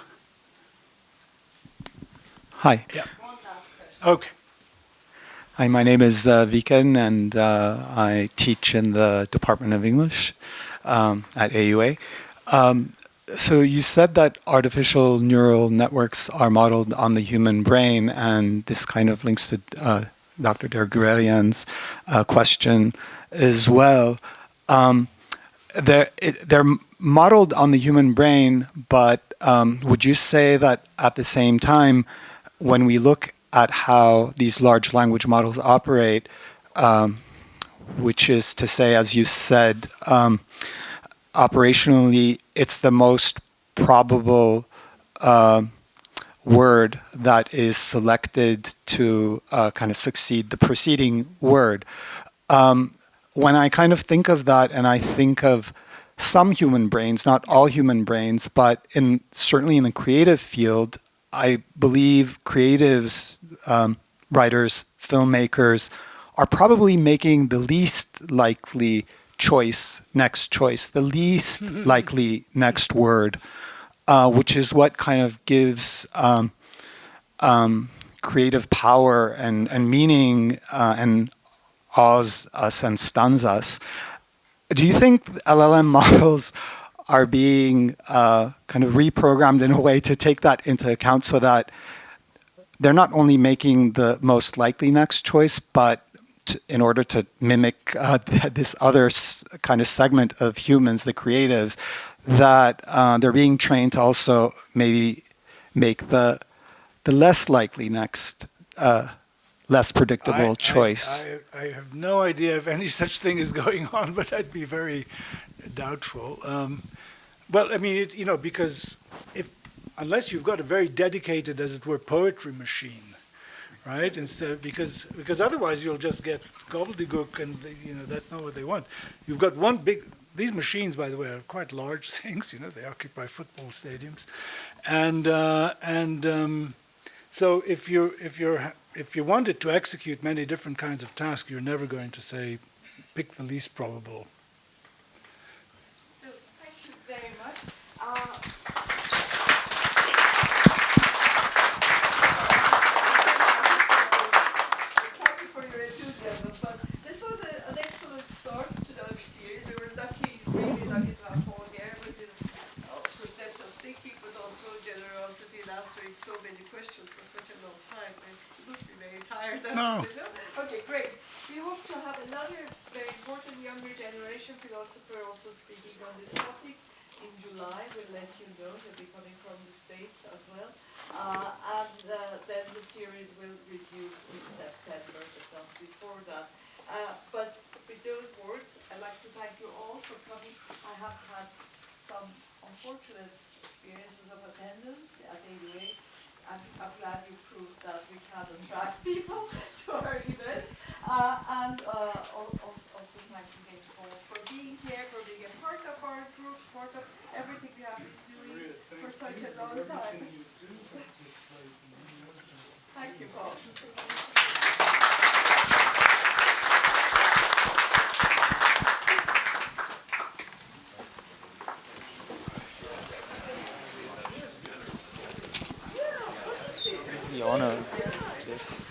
Speaker 2: Yeah. Okay.
Speaker 16: Hi, my name is Viken, and I teach in the Department of English at AUA. So you said that artificial neural networks are modeled on the human brain, and this kind of links to Dr. Dergurelian's question as well. They're modeled on the human brain, but would you say that at the same time, when we look at how these large language models operate, which is to say, as you said, operationally, it's the most probable word that is selected to kind of succeed the preceding word. When I kind of think of that, and I think of some human brains, not all human brains, but certainly in the creative field, I believe creatives, writers, filmmakers are probably making the least likely next choice, the least likely next word, which is what kind of gives creative power and meaning and awes us and stuns us. Do you think LLM models are being kind of reprogrammed in a way to take that into account so that they're not only making the most likely next choice, but in order to mimic this other kind of segment of humans, the creatives, that they're being trained to also maybe make the less likely next, less predictable choice?
Speaker 2: I have no idea if any such thing is going on, but I'd be very doubtful. Well, I mean, because unless you've got a very dedicated, as it were, poetry machine, right? Instead, because otherwise you'll just get gobbledygook, and that's not what they want. You've got one big. These machines, by the way, are quite large things. They occupy football stadiums, and so if you wanted to execute many different kinds of tasks, you're never going to say, pick the least probable.
Speaker 1: So thank you very much. Thank you for your enthusiasm, but this was an excellent start to the series. We were really lucky to have Paul here with his depth of thinking, but also generosity in answering so many questions for such a long time. And he must be very tired.
Speaker 2: No.
Speaker 1: Okay, great. We hope to have another very important younger generation philosopher also speaking on this topic in July. We'll let you know. They'll be coming from the States as well. Then the series will resume in September, but not before that. But with those words, I'd like to thank you all for coming. I have had some unfortunate experiences of attendance at AUA. I'm glad you proved that we can attract people to our events. Also thank you again for being here, for being a part of our group, part of everything we have been doing for such a long time. Thank you, Paul.
Speaker 16: It's the honor. Yes.